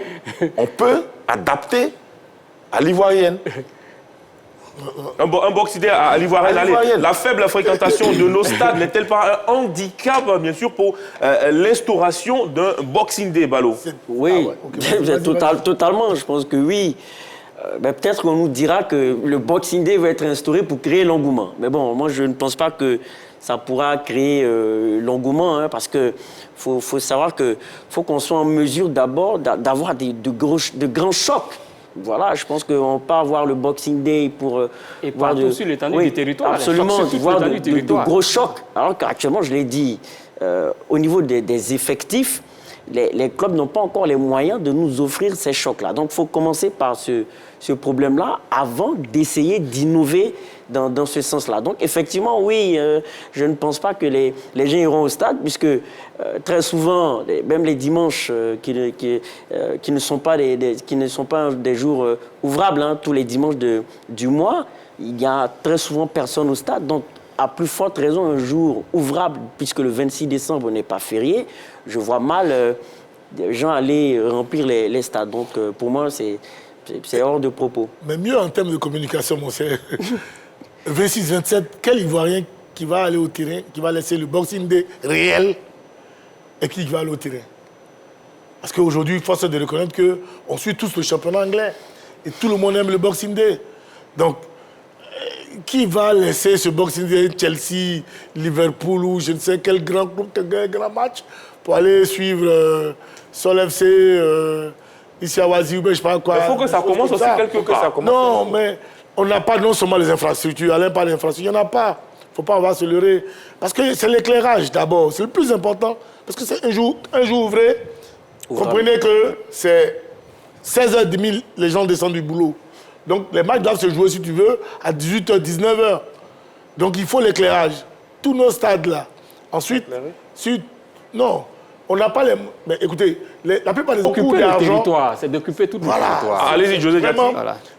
on peut adapter à l'Ivoirienne. Un Boxing Day à l'Ivoirienne. La faible fréquentation de nos stades n'est-elle pas un handicap, bien sûr, pour l'instauration d'un Boxing Day, Balo? Oui, totalement. Je pense que oui. Ben, peut-être qu'on nous dira que le Boxing Day va être instauré pour créer l'engouement. Mais bon, moi, je ne pense pas que ça pourra créer l'engouement, hein, parce que faut savoir que faut qu'on soit en mesure d'abord d'avoir de grands chocs. Voilà, je pense qu'on peut avoir le Boxing Day pour et partout sur l'étendue du territoire. Absolument, voir de gros chocs. Alors qu'actuellement, je l'ai dit, au niveau des effectifs, les clubs n'ont pas encore les moyens de nous offrir ces chocs-là. Donc, il faut commencer par ce problème-là avant d'essayer d'innover dans ce sens-là. Donc, effectivement, oui, je ne pense pas que les gens iront au stade, puisque très souvent, même les dimanches qui ne sont pas des jours ouvrables, hein, tous les dimanches du mois, il y a très souvent personne au stade. Donc, à plus forte raison, un jour ouvrable, puisque le 26 décembre n'est pas férié, je vois mal des gens aller remplir les stades. Donc, pour moi, c'est hors de propos. Mais mieux en termes de communication, mon cher. 26-27, quel Ivoirien qui va aller au terrain, qui va laisser le Boxing Day réel et qui va aller au terrain? Parce qu'aujourd'hui, il faut se reconnaître qu'on suit tous le championnat anglais et tout le monde aime le Boxing Day. Donc, qui va laisser ce Boxing Day, Chelsea, Liverpool ou je ne sais quel grand club, quel grand match pour aller suivre Sol FC, ici à Oasis, je ne sais pas quoi. Il faut que ça commence aussi quelque part. Non, mais on n'a pas non seulement les infrastructures. Alain parle d'infrastructures, il n'y en a pas. Il ne faut pas avoir se leurrer. Parce que c'est l'éclairage d'abord, c'est le plus important. Parce que c'est un jour ouvré. Comprenez que c'est 16h30, les gens descendent du boulot. Donc les matchs doivent se jouer, si tu veux, à 18h, 19h. Donc il faut l'éclairage. Tous nos stades là. Ensuite, non, on n'a pas les... Mais écoutez, la plupart des occuper le territoire, c'est d'occuper tout le territoire. Allez-y, José Diati.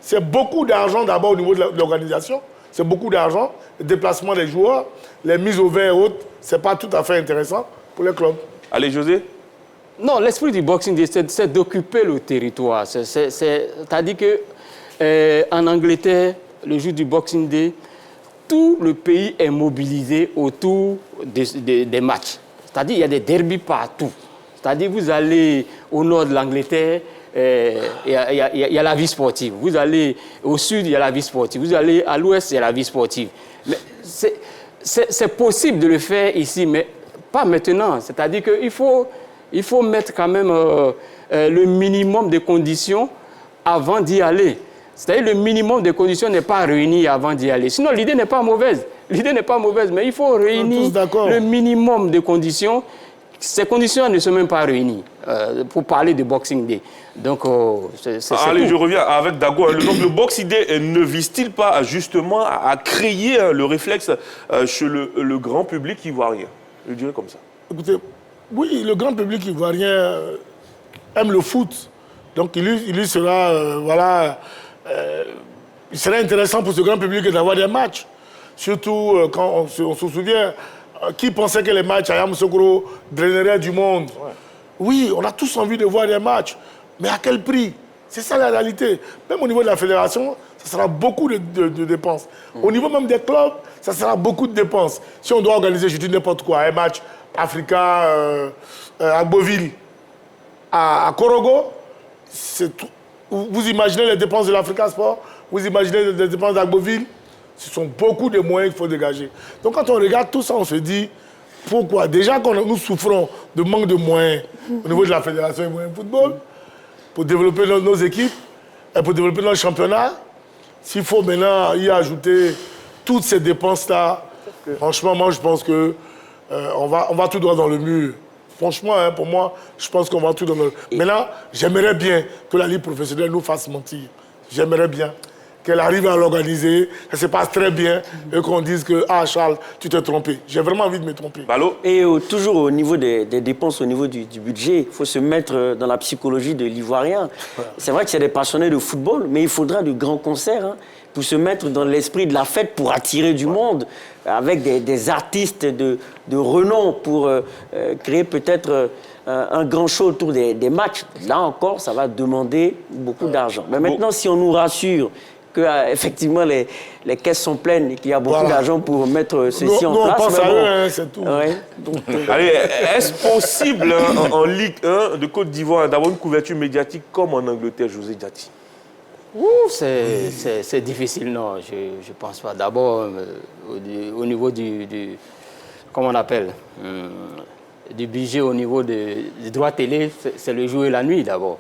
C'est beaucoup d'argent d'abord au niveau de l'organisation. C'est beaucoup d'argent. Le déplacement des joueurs, les mises au vert et autres, ce n'est pas tout à fait intéressant pour les clubs. Allez, José. Non, l'esprit du Boxing Day, c'est d'occuper le territoire. C'est-à-dire qu'en Angleterre, le jour du Boxing Day, tout le pays est mobilisé autour des matchs. C'est-à-dire qu'il y a des derbies partout. C'est-à-dire vous allez au nord de l'Angleterre, il y a la vie sportive. Vous allez au sud, il y a la vie sportive. Vous allez à l'ouest, il y a la vie sportive. Mais c'est possible de le faire ici, mais pas maintenant. C'est-à-dire qu'il faut mettre quand même le minimum de conditions avant d'y aller. C'est-à-dire le minimum de conditions n'est pas réuni avant d'y aller. Sinon, l'idée n'est pas mauvaise. L'idée n'est pas mauvaise, mais il faut réunir le minimum de conditions. Ces conditions ne sont même pas réunies pour parler de Boxing Day. Donc, allez, je reviens avec Dago. Donc, le Boxing Day ne vise-t-il pas justement à créer le réflexe chez le grand public ivoirien? Je dirais comme ça. Écoutez, oui, le grand public ivoirien aime le foot. Donc, il lui sera, il serait intéressant pour ce grand public d'avoir des matchs. Surtout quand on se souvient, qui pensait que les matchs à Yamoussoukro draineraient du monde? Ouais. Oui, on a tous envie de voir des matchs. Mais à quel prix? C'est ça la réalité. Même au niveau de la fédération, ça sera beaucoup de dépenses. Au niveau même des clubs, ça sera beaucoup de dépenses. Si on doit organiser, je dis n'importe quoi, un match Africa à Beauville, à Korogo, Vous imaginez les dépenses de l'Africa Sport, vous imaginez les dépenses d'Agboville, ce sont beaucoup de moyens qu'il faut dégager. Donc quand on regarde tout ça, on se dit, pourquoi? Déjà, quand nous souffrons de manque de moyens au niveau de la Fédération ivoirienne de football, pour développer nos équipes et pour développer notre championnat, s'il faut maintenant y ajouter toutes ces dépenses-là, franchement, moi, je pense que on va tout droit dans le mur. Franchement, hein, pour moi, je pense qu'on va tout dans le mur. Maintenant, j'aimerais bien que la Ligue professionnelle nous fasse mentir. J'aimerais bien qu'elle arrive à l'organiser, que ça se passe très bien et qu'on dise que « Ah, Charles, tu t'es trompé ». J'ai vraiment envie de me tromper. Ballot. Et toujours au niveau des dépenses, au niveau du budget, il faut se mettre dans la psychologie de l'Ivoirien. C'est vrai que c'est des passionnés de football, mais il faudra de grands concerts pour se mettre dans l'esprit de la fête, pour attirer du monde, avec des artistes de renom, pour créer peut-être un grand show autour des matchs. Là encore, ça va demander beaucoup d'argent. Mais maintenant, si on nous rassure que effectivement les caisses sont pleines et qu'il y a beaucoup d'argent pour mettre ceci en place. On pense à eux, hein, c'est tout. Ouais, donc, Allez, est-ce possible en Ligue 1 de Côte d'Ivoire d'avoir une couverture médiatique comme en Angleterre, José Diati? C'est difficile, non, je ne pense pas. D'abord, au niveau comment on appelle, du budget, au niveau des droits télé, c'est le jour et la nuit d'abord.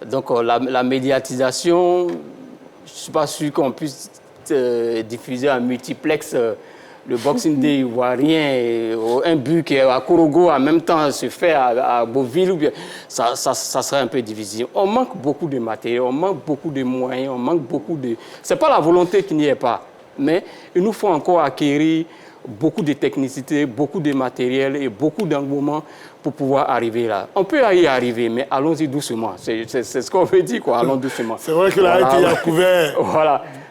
Donc la médiatisation, je ne suis pas sûr qu'on puisse diffuser en multiplex le Boxing Day ivoirien, et un but qui est à Korogo en même temps se fait à Beauville, ou bien, ça serait un peu difficile. On manque beaucoup de matériel, on manque beaucoup de moyens, on manque beaucoup de... Ce n'est pas la volonté qui n'y est pas, mais il nous faut encore acquérir beaucoup de technicité, beaucoup de matériel et beaucoup d'engouement pour pouvoir arriver là. On peut y arriver, mais allons-y doucement. C'est ce qu'on veut dire, quoi. Allons doucement. C'est vrai que la RTI a couvert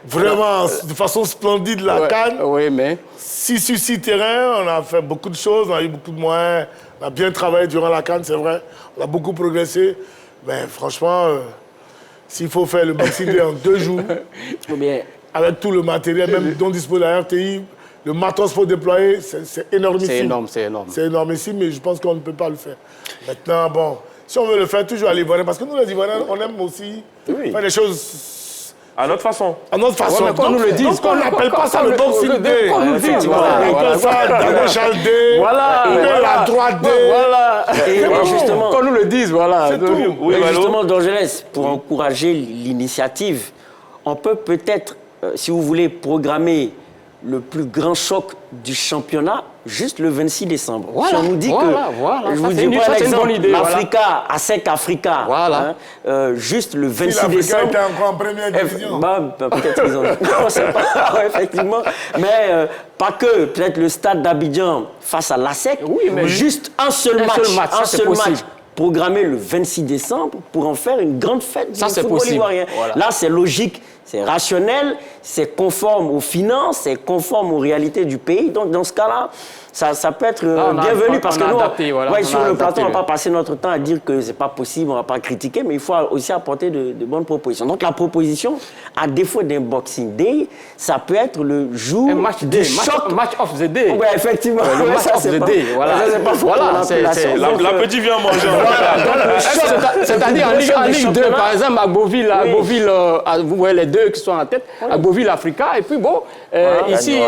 vraiment de façon splendide la CAN. Oui, mais... 6 sur 6 terrains, on a fait beaucoup de choses, on a eu beaucoup de moyens, on a bien travaillé durant la CAN, c'est vrai. On a beaucoup progressé. Mais franchement, s'il faut faire le Boxing Day en 2 jours, avec tout le matériel, même dont dispose la RTI, le matos pour déployer, c'est énormissime. C'est énorme, c'est énorme. C'est énormissime, mais je pense qu'on ne peut pas le faire. Maintenant, bon, si on veut le faire, toujours à l'Ivoirien, parce que nous, les Ivoiriens, on aime aussi faire des choses... À notre façon. À notre façon. Ouais, qu'on nous le dise. Donc, on n'appelle pas ça le Boxing Day. Qu'on nous le dise. On appelle ça Daniel Charles Day. La droite Day. Voilà. Et justement, qu'on nous le dise, voilà. C'est tout. Oui, et justement, d'Angelès, pour encourager l'initiative, on peut peut-être, si vous voulez, programmer le plus grand choc du championnat juste le 26 décembre. Voilà, si on nous dit que, je vous dis par exemple, l'Africa, ASEC Africa, juste le 26 décembre. L'Africa était encore en première division. Peut-être qu'ils ont... Non, c'est pas... effectivement. Mais pas que, peut-être le stade d'Abidjan face à l'ASEC, mais juste un seul match. Programmé le 26 décembre pour en faire une grande fête du football ivoirien. Voilà. Là, c'est logique, c'est rationnel, c'est conforme aux finances, c'est conforme aux réalités du pays. Donc, dans ce cas-là, ça peut être bienvenu parce que nous, sur le plateau, on ne va pas passer notre temps à dire que ce n'est pas possible, on ne va pas critiquer, mais il faut aussi apporter de bonnes propositions. Donc, la proposition, à défaut d'un Boxing Day, ça peut être le jour du choc. Match of the day. Oui, effectivement. Le match of the day. Voilà, la petite vient manger. C'est-à-dire en Ligue 2, par exemple, à Beauville, vous voyez les deux qui sont en tête, à Beauville, Africa, et puis bon, ici,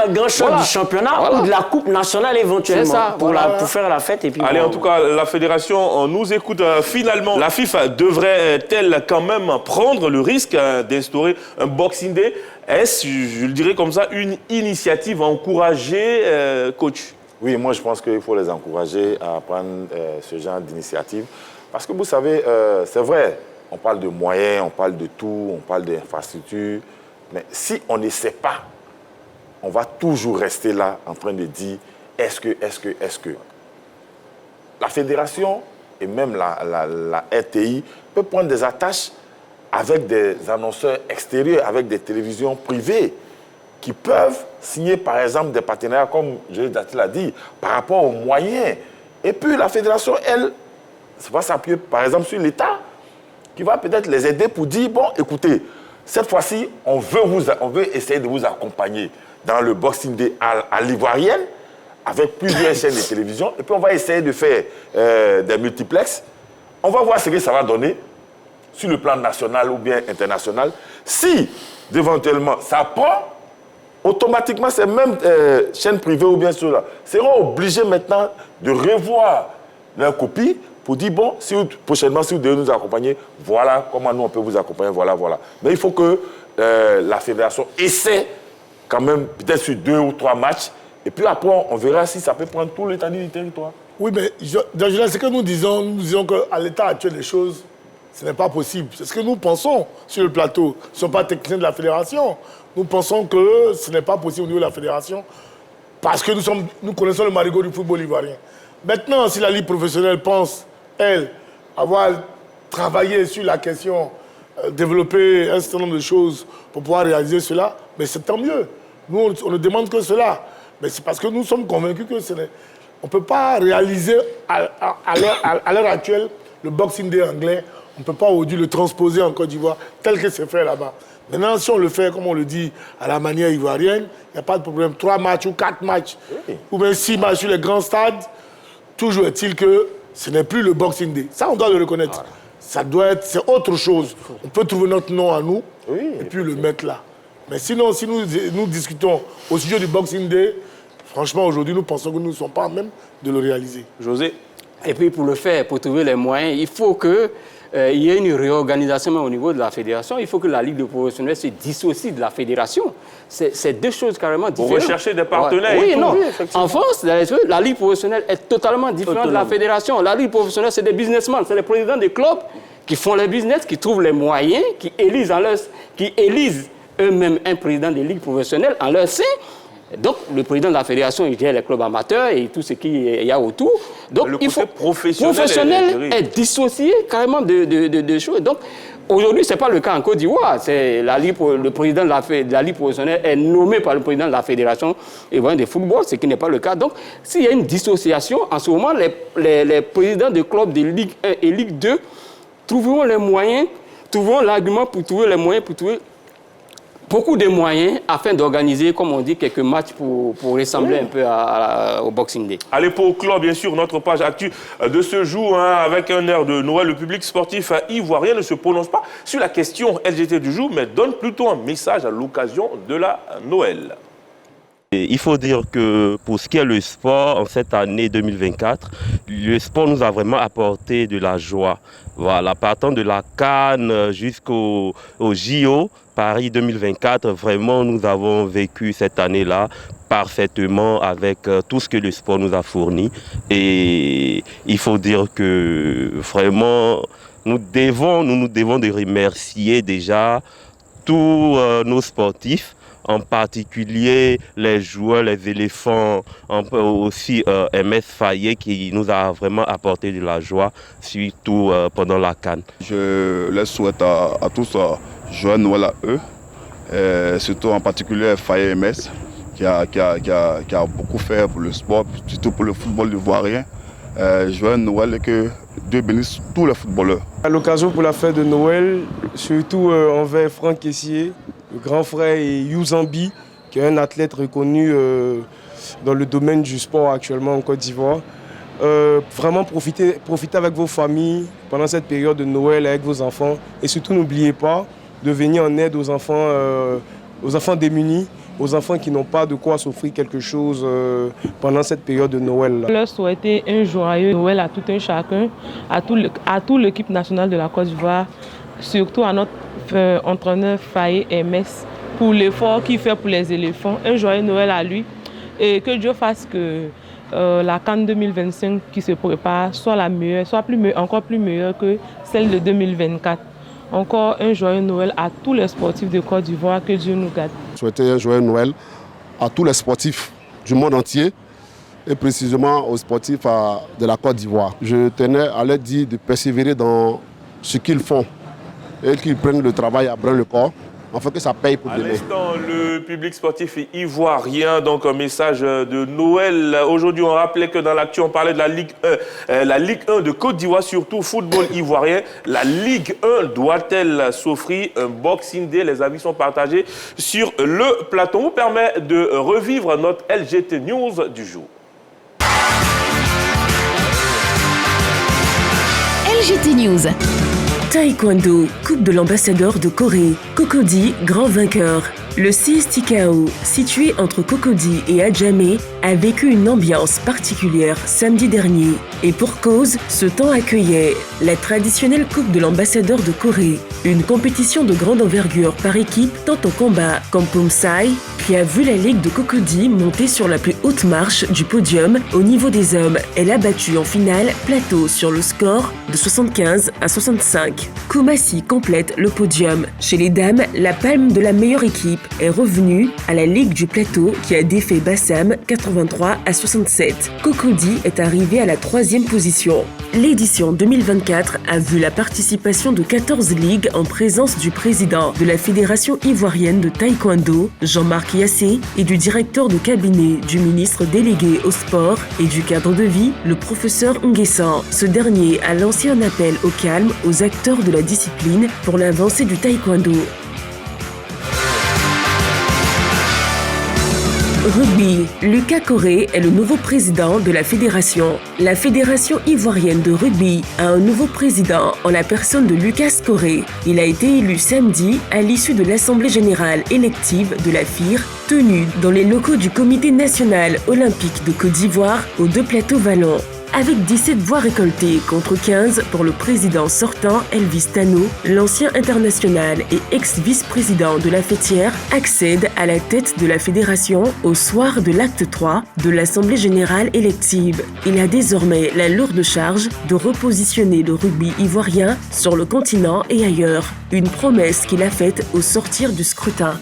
grand choc du championnat ou de la Coupe nationale éventuellement pour faire la fête. Et puis allez, en tout cas, la fédération nous écoute finalement. La FIFA devrait-elle quand même prendre le risque d'instaurer un Boxing Day? Est-ce, je le dirais comme ça, une initiative à encourager, coach? Oui, moi je pense qu'il faut les encourager à prendre ce genre d'initiative. Parce que vous savez, c'est vrai, on parle de moyens, on parle de tout, on parle d'infrastructures. Mais si on ne sait pas, on va toujours rester là en train de dire est-ce que. La fédération et même la RTI peut prendre des attaches avec des annonceurs extérieurs, avec des télévisions privées qui peuvent signer par exemple des partenariats comme José Diati l'a dit, par rapport aux moyens. Et puis la fédération, elle, va s'appuyer par exemple sur l'État qui va peut-être les aider pour dire bon, écoutez, cette fois-ci, on veut essayer de vous accompagner dans le Boxing Day à l'ivoirienne, avec plusieurs chaînes de télévision, et puis on va essayer de faire des multiplexes On va voir ce que ça va donner sur le plan national ou bien international. Si, éventuellement, ça prend, automatiquement, ces mêmes chaînes privées ou bien ceux-là seront obligés maintenant de revoir leur copie pour dire, bon, si prochainement, si vous devez nous accompagner, voilà comment nous, on peut vous accompagner, voilà. Mais il faut que la fédération essaie quand même, peut-être sur 2 ou 3 matchs, et puis après, on verra si ça peut prendre tout l'étendue du territoire. Oui, mais ce que nous disons qu'à l'état actuel des choses, ce n'est pas possible. C'est ce que nous pensons sur le plateau. Nous ne sommes pas techniciens de la fédération. Nous pensons que ce n'est pas possible au niveau de la fédération parce que nous connaissons le marigot du football ivoirien. Maintenant, si la Ligue professionnelle pense, elle, avoir travaillé sur la question, développer un certain nombre de choses pour pouvoir réaliser cela, mais c'est tant mieux. Nous, on ne demande que cela. Mais c'est parce que nous sommes convaincus que on ne peut pas réaliser à l'heure actuelle le Boxing Day anglais. On ne peut pas aujourd'hui le transposer en Côte d'Ivoire tel que c'est fait là-bas. Maintenant, si on le fait, comme on le dit, à la manière ivoirienne, il n'y a pas de problème. 3 matchs ou 4 matchs, ou même 6 matchs sur les grands stades, toujours est-il que ce n'est plus le Boxing Day. Ça, on doit le reconnaître. Ça doit être, c'est autre chose. On peut trouver notre nom à nous et puis le mettre là. Mais sinon, si nous discutons au sujet du Boxing Day, franchement, aujourd'hui, nous pensons que nous ne sommes pas même de le réaliser. José? Et puis pour le faire, pour trouver les moyens, il faut que il y ait une réorganisation au niveau de la fédération. Il faut que la Ligue de professionnels se dissocie de la fédération. C'est 2 choses carrément différentes. Pour rechercher des partenaires. Oui, non. En France, la Ligue professionnelle est totalement différente de la fédération. La Ligue professionnelle, c'est des businessmen, c'est les présidents des clubs qui font les business, qui trouvent les moyens, qui élisent eux-mêmes un président des ligues professionnelles en leur sein. Donc, le président de la fédération, il gère les clubs amateurs et tout ce qu'il y a autour. Donc, le il faut professionnel est dissocié carrément de choses. Donc, aujourd'hui, ce n'est pas le cas en Côte d'Ivoire. Le président de la Ligue professionnelle est nommé par le président de la fédération ivoirienne de football, ce qui n'est pas le cas. Donc, s'il y a une dissociation, en ce moment, les présidents de clubs de Ligue 1 et Ligue 2 trouveront les moyens, trouveront l'argument pour trouver les moyens, pour trouver beaucoup de moyens afin d'organiser, comme on dit, quelques matchs pour ressembler un peu au Boxing Day. Allez, pour clore, bien sûr, notre page actu de ce jour, avec un air de Noël, le public sportif ivoirien ne se prononce pas sur la question LGT du jour, mais donne plutôt un message à l'occasion de la Noël. Il faut dire que pour ce qui est le sport, en cette année 2024, le sport nous a vraiment apporté de la joie. Voilà, partant de la CAN jusqu'au JO, Paris 2024, vraiment nous avons vécu cette année-là parfaitement avec tout ce que le sport nous a fourni. Et il faut dire que vraiment nous nous devons de remercier déjà tous nos sportifs, en particulier les joueurs, les éléphants, aussi MS Fayet qui nous a vraiment apporté de la joie, surtout pendant la CAN. Je les souhaite à tous joyeux Noël à eux, surtout en particulier Fayet MS qui a beaucoup fait pour le sport, surtout pour le football ivoirien. Joyeux Noël et que Dieu bénisse tous les footballeurs. À l'occasion pour la fête de Noël, surtout envers Franck Kessié, le grand frère, et Youzambi, qui est un athlète reconnu dans le domaine du sport actuellement en Côte d'Ivoire. Vraiment profitez avec vos familles pendant cette période de Noël avec vos enfants. Et surtout n'oubliez pas de venir en aide aux enfants démunis, aux enfants qui n'ont pas de quoi s'offrir quelque chose pendant cette période de Noël. Je leur souhaiter un joyeux Noël à tout un chacun, à toute l'équipe nationale de la Côte d'Ivoire, surtout à notre entraîneur Fayet MS pour l'effort qu'il fait pour les éléphants. Un joyeux Noël à lui et que Dieu fasse que la CAN 2025 qui se prépare soit la meilleure, encore plus meilleure que celle de 2024. Encore un joyeux Noël à tous les sportifs de Côte d'Ivoire, que Dieu nous garde. Souhaiter un joyeux Noël à tous les sportifs du monde entier et précisément aux sportifs de la Côte d'Ivoire. Je tenais à leur dire de persévérer dans ce qu'ils font et qu'ils prennent le travail à bras le corps, afin que ça paye pour demain. À l'instant, le public sportif ivoirien, donc un message de Noël. Aujourd'hui, on rappelait que dans l'actu, on parlait de la Ligue 1 de Côte d'Ivoire, surtout football ivoirien. La Ligue 1 doit-elle s'offrir un Boxing Day? Les avis sont partagés sur le plateau. On vous permet de revivre notre LGT News du jour. LGT News. Taekwondo, Coupe de l'ambassadeur de Corée. Cocody, grand vainqueur. Le CSTKO, situé entre Cocody et Adjamé, a vécu une ambiance particulière samedi dernier. Et pour cause, ce temps accueillait la traditionnelle Coupe de l'ambassadeur de Corée, une compétition de grande envergure par équipe tant au combat qu'en Pumsai, qui a vu la Ligue de Cocody monter sur la plus haute marche du podium au niveau des hommes. Elle a battu en finale Plateau sur le score de 75 à 65. Kumasi complète le podium. Chez les dames, la palme de la meilleure équipe est revenue à la Ligue du Plateau qui a défait Bassam 83 à 67. Cocody est arrivé à la 3e position. L'édition 2024 a vu la participation de 14 ligues en présence du président de la Fédération ivoirienne de taekwondo, Jean-Marc Yassé, et du directeur de cabinet du ministre délégué au sport et du cadre de vie, le professeur Nguessan. Ce dernier a lancé un appel au calme aux acteurs de la discipline pour l'avancée du taekwondo. Rugby. Lucas Coré est le nouveau président de la fédération. La fédération ivoirienne de rugby a un nouveau président en la personne de Lucas Coré. Il a été élu samedi à l'issue de l'Assemblée générale élective de la FIR tenue dans les locaux du Comité national olympique de Côte d'Ivoire aux 2 plateaux wallons. Avec 17 voix récoltées contre 15 pour le président sortant Elvis Tano, l'ancien international et ex-vice-président de la fêtière accède à la tête de la fédération au soir de l'acte 3 de l'Assemblée générale élective. Il a désormais la lourde charge de repositionner le rugby ivoirien sur le continent et ailleurs, une promesse qu'il a faite au sortir du scrutin.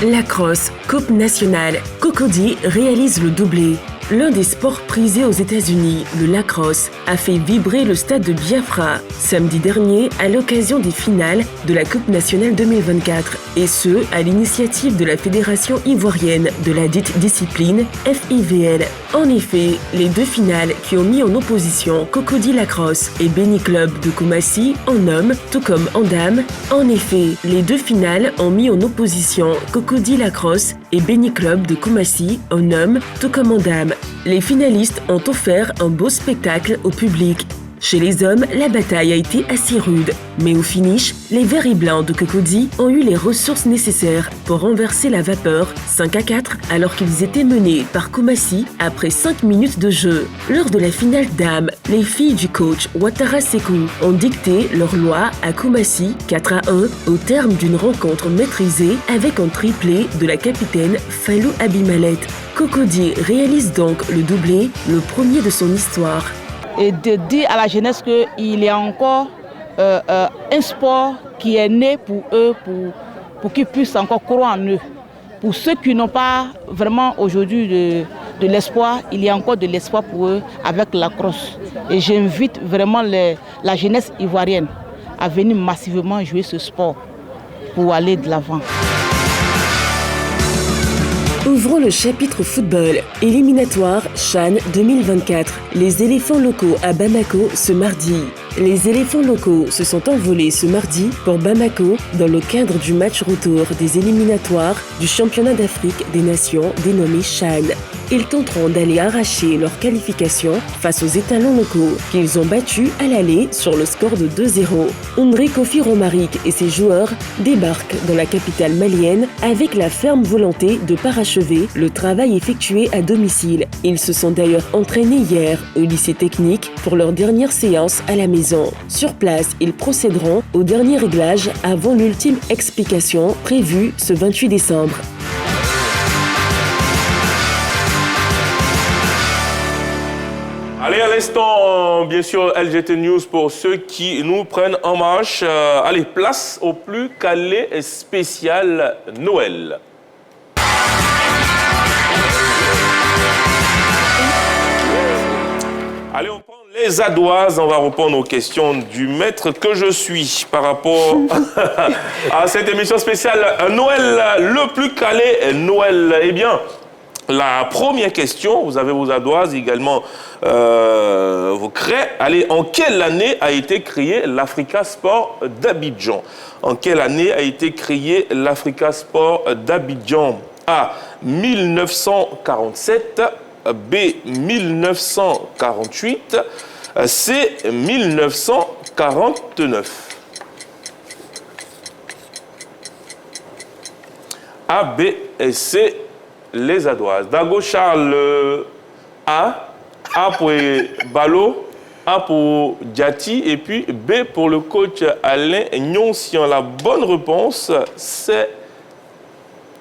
Lacrosse, Coupe nationale. Cocody réalise le doublé. L'un des sports prisés aux États-Unis, le lacrosse, a fait vibrer le stade de Biafra samedi dernier à l'occasion des finales de la Coupe nationale 2024, et ce, à l'initiative de la Fédération ivoirienne de la dite discipline, FIVL. En effet, les 2 finales qui ont mis en opposition Cocody Lacrosse et Béni Club de Kumasi en hommes, tout comme en dames. En effet, les 2 finales ont mis en opposition Cocody Lacrosse et Béni Club de Kumasi en hommes, tout comme en dames. Les finalistes ont offert un beau spectacle au public. Chez les hommes, la bataille a été assez rude, mais au finish, les verts et blancs de Cocody ont eu les ressources nécessaires pour renverser la vapeur 5-4 alors qu'ils étaient menés par Kumasi après 5 minutes de jeu. Lors de la finale dames, les filles du coach Ouattara Sekou ont dicté leur loi à Kumasi 4-1 au terme d'une rencontre maîtrisée avec un triplé de la capitaine Fallou Abimalet. Cocody réalise donc le doublé, le premier de son histoire. Et de dire à la jeunesse qu'il y a encore un sport qui est né pour eux, pour qu'ils puissent encore croire en eux. Pour ceux qui n'ont pas vraiment aujourd'hui de l'espoir, il y a encore de l'espoir pour eux avec la crosse. Et j'invite vraiment la jeunesse ivoirienne à venir massivement jouer ce sport pour aller de l'avant. Ouvrons le chapitre football. Éliminatoire CHAN 2024. Les éléphants locaux à Bamako ce mardi. Les éléphants locaux se sont envolés ce mardi pour Bamako dans le cadre du match retour des éliminatoires du championnat d'Afrique des Nations dénommé CHAN. Ils tenteront d'aller arracher leur qualification face aux étalons locaux qu'ils ont battus à l'aller sur le score de 2-0. Ondré Kofi Romaric et ses joueurs débarquent dans la capitale malienne avec la ferme volonté de parachever le travail effectué à domicile. Ils se sont d'ailleurs entraînés hier au lycée technique pour leur dernière séance à la maison. Sur place, ils procéderont au dernier réglage avant l'ultime explication prévue ce 28 décembre. Allez, à l'instant, bien sûr, LGT News pour ceux qui nous prennent en marche. Allez, place au plus calé spécial Noël. Allez, on prend les adoises, on va répondre aux questions du maître que je suis par rapport à cette émission spéciale Noël, le plus calé Noël. Eh bien, la première question, vous avez vos adoises également, vos craies. Allez, en quelle année a été créé l'Africa Sport d'Abidjan? En quelle année a été créé l'Africa Sport d'Abidjan? A. 1947, B, 1948, C, 1949. A, B et C, les Adoises. Dago Charles, A pour Balo, A pour Diati et puis B pour le coach Alain Nyoncian. La bonne réponse, c'est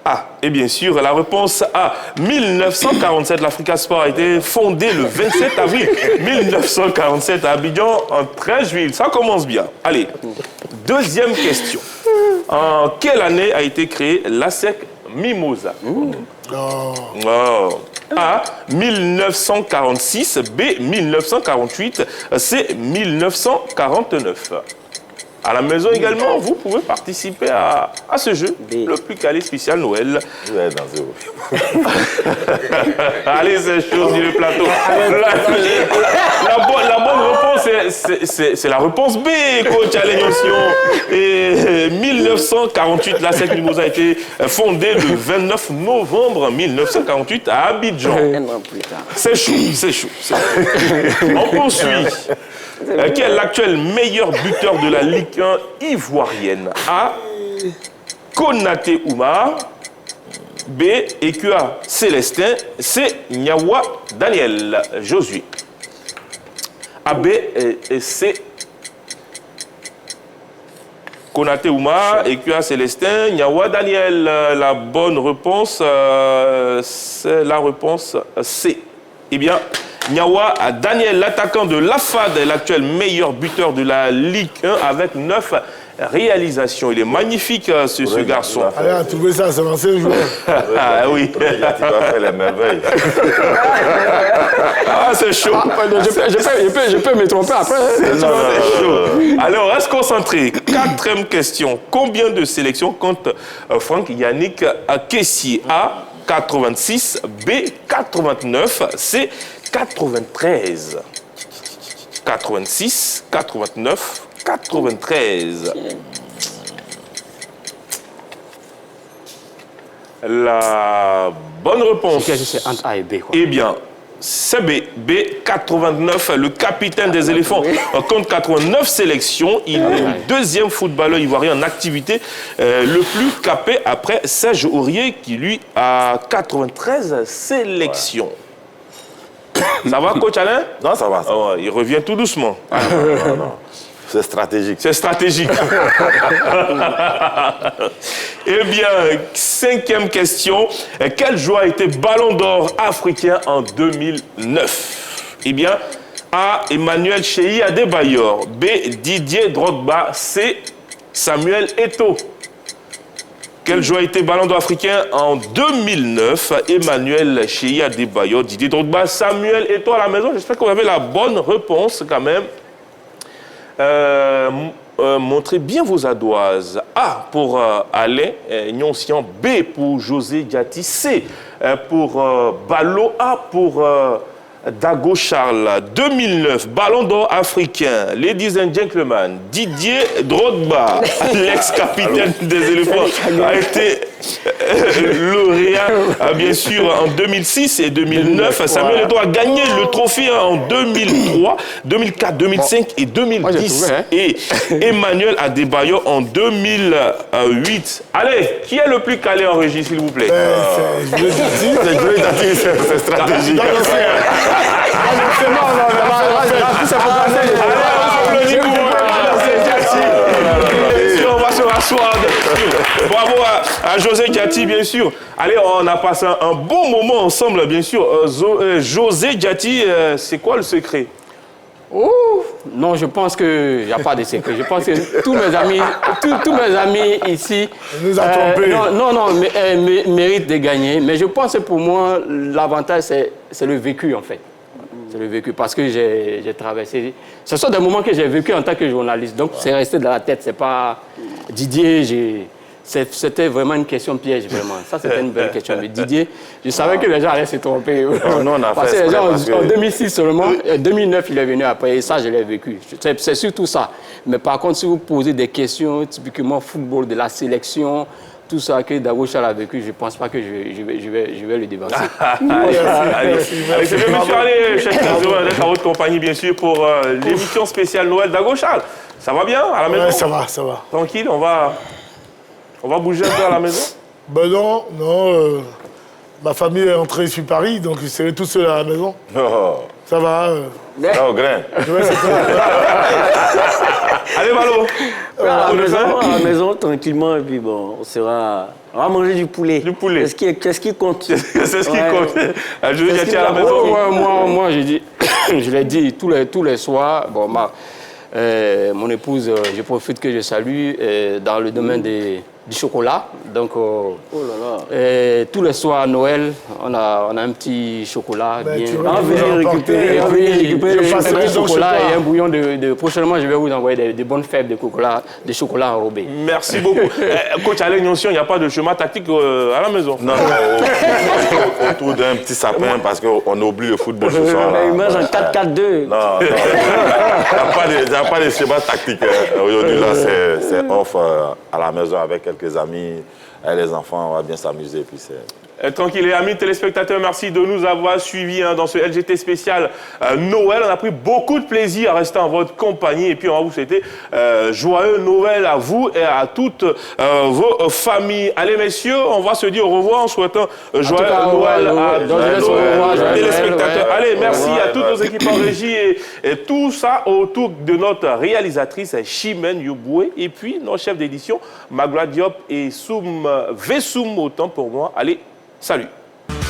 A. Et bien sûr, la réponse A. 1947, l'Africa Sport a été fondée le 27 avril 1947 à Abidjan, en 13 juillet. Ça commence bien. Allez, deuxième question. En quelle année a été créée l'ASEC Mimosa? A, 1946, B, 1948, C, 1949. À la maison également, vous pouvez participer à ce jeu, le plus calé spécial Noël. Vous êtes dans zéro. Allez, c'est chaud sur le plateau. La bonne réponse, c'est la réponse B, coach Alain Nyoncian. Et 1948, la SEC Mimosa a été fondée le 29 novembre 1948 à Abidjan. C'est chaud, c'est chaud. On poursuit. Quel est l'actuel meilleur buteur de la Ligue 1 ivoirienne? A, Konaté Oumar. B, Ekua Célestin. C, Nyawa Daniel. Josué. A, B et C. Konaté Oumar, Ekua Célestin, Nyawa Daniel. La bonne réponse, c'est la réponse C. Eh bien, Nyawa Daniel, l'attaquant de l'AFAD, est l'actuel meilleur buteur de la Ligue 1 avec 9 réalisations. Il est magnifique, ce garçon. Allez, à trouver ça, c'est l'ancien joueur. Ah oui. Tu vas faire les merveilles. Ah, c'est chaud. Je peux me tromper après. C'est chaud. Alors, reste concentré. Quatrième question. Combien de sélections compte Franck Yannick Kessié? A, 86, B, 89, C, 93. 86, 89, 93. La bonne réponse. C'est entre A et B, quoi. Eh bien, c'est B. B, 89. Le capitaine des éléphants compte 89 sélections. Il est le deuxième footballeur ivoirien en activité, le plus capé après Serge Aurier, qui lui a 93 sélections. Ça va, coach Alain? Non, ça va. Ça va. Oh, il revient tout doucement. Non. C'est stratégique. C'est stratégique. Eh bien, cinquième question. Quel joueur a été ballon d'or africain en 2009? Eh bien, A, Emmanuel Cheyi Adebayor. B, Didier Drogba. C, Samuel Eto'o. Quel joueur a été ballon d'or africain en 2009? Emmanuel Cheyi Adebayor, Didier Drogba, Samuel Eto'o. À la maison, j'espère que vous avez la bonne réponse quand même. Montrez bien vos ardoises. A pour Alain Nyoncian, B pour José Diati, C pour Balo, A pour Dago Charles. 2009, ballon d'or africain. Ladies and gentlemen, Didier Drogba, l'ex-capitaine des éléphants, a été lauréat, bien sûr, en 2006 et 2009. Samuel Eto'o a gagné le trophée en 2003, 2004, 2005 et 2010. Et Emmanuel Adebayor en 2008. Allez, qui est le plus calé en régie, s'il vous plaît? C'est stratégique. On va se rasseoir. Bravo à José Diati, bien sûr. Allez, on a passé un bon moment ensemble, bien sûr. José Diati, c'est quoi le secret? Non, je pense qu'il n'y a pas de secret. Je pense que tous mes amis ici méritent de gagner. Mais je pense que pour moi, l'avantage, c'est le vécu, en fait. C'est le vécu parce que j'ai traversé. Ce sont des moments que j'ai vécu en tant que journaliste. Donc, c'est resté dans la tête. C'est pas Didier. C'était vraiment une question piège, vraiment. Ça, c'était une belle question. Mais Didier, je savais que les gens allaient se tromper. Non, on a parce fait que les gens, parce que... en 2006 seulement, 2009, il est venu après. Et ça, je l'ai vécu. C'est surtout ça. Mais par contre, si vous posez des questions typiquement football, de la sélection, tout ça que Dagochal a vécu, je ne pense pas que je vais le dévancer. Allez, c'est bien, monsieur. Allez, chers heureux d'être à votre compagnie, bien sûr, pour l'émission spéciale Noël Dagochal. Ça va bien à la maison? Ouais, ça va, ça va. Tranquille, on va bouger un peu à la maison? Ben non, ma famille est entrée sur Paris, donc je serai tout seul à la maison. Oh. Ça va. Oh, grain. Ouais, c'est tout. Allez, Malo. À la maison, tranquillement, et puis bon, on va manger du poulet. Du poulet. Qu'est-ce qui compte? C'est ce qui compte. Je veux dire, à la maison. Moi, je l'ai dit tous les soirs. Bon, mon épouse, je profite que je salue dans le domaine du chocolat. Donc, tous les soirs à Noël, on a un petit chocolat bien. On va récupérer un petit chocolat et un bouillon prochainement, je vais vous envoyer des bonnes fèves de chocolat enrobé. Merci beaucoup. Coach Alain Nonsion, il n'y a pas de chemin tactique à la maison? Non, autour d'un petit sapin parce qu'on oublie le football ce soir. Il mange en 4-4-2. Non, il n'y a pas de schéma tactique. Aujourd'hui, là, c'est off à la maison avec quelques amis, les enfants, on va bien s'amuser. Tranquille, et amis téléspectateurs, merci de nous avoir suivis dans ce LGT spécial Noël. On a pris beaucoup de plaisir à rester en votre compagnie et puis on va vous souhaiter joyeux Noël à vous et à toutes vos familles. Allez messieurs, on va se dire au revoir en souhaitant joyeux Noël à nos téléspectateurs. Allez, merci à toutes nos équipes en régie et tout ça autour de notre réalisatrice Chimène Youboué et puis nos chefs d'édition Magloire Diop et Soum Vessoum, autant pour moi. Allez, salut.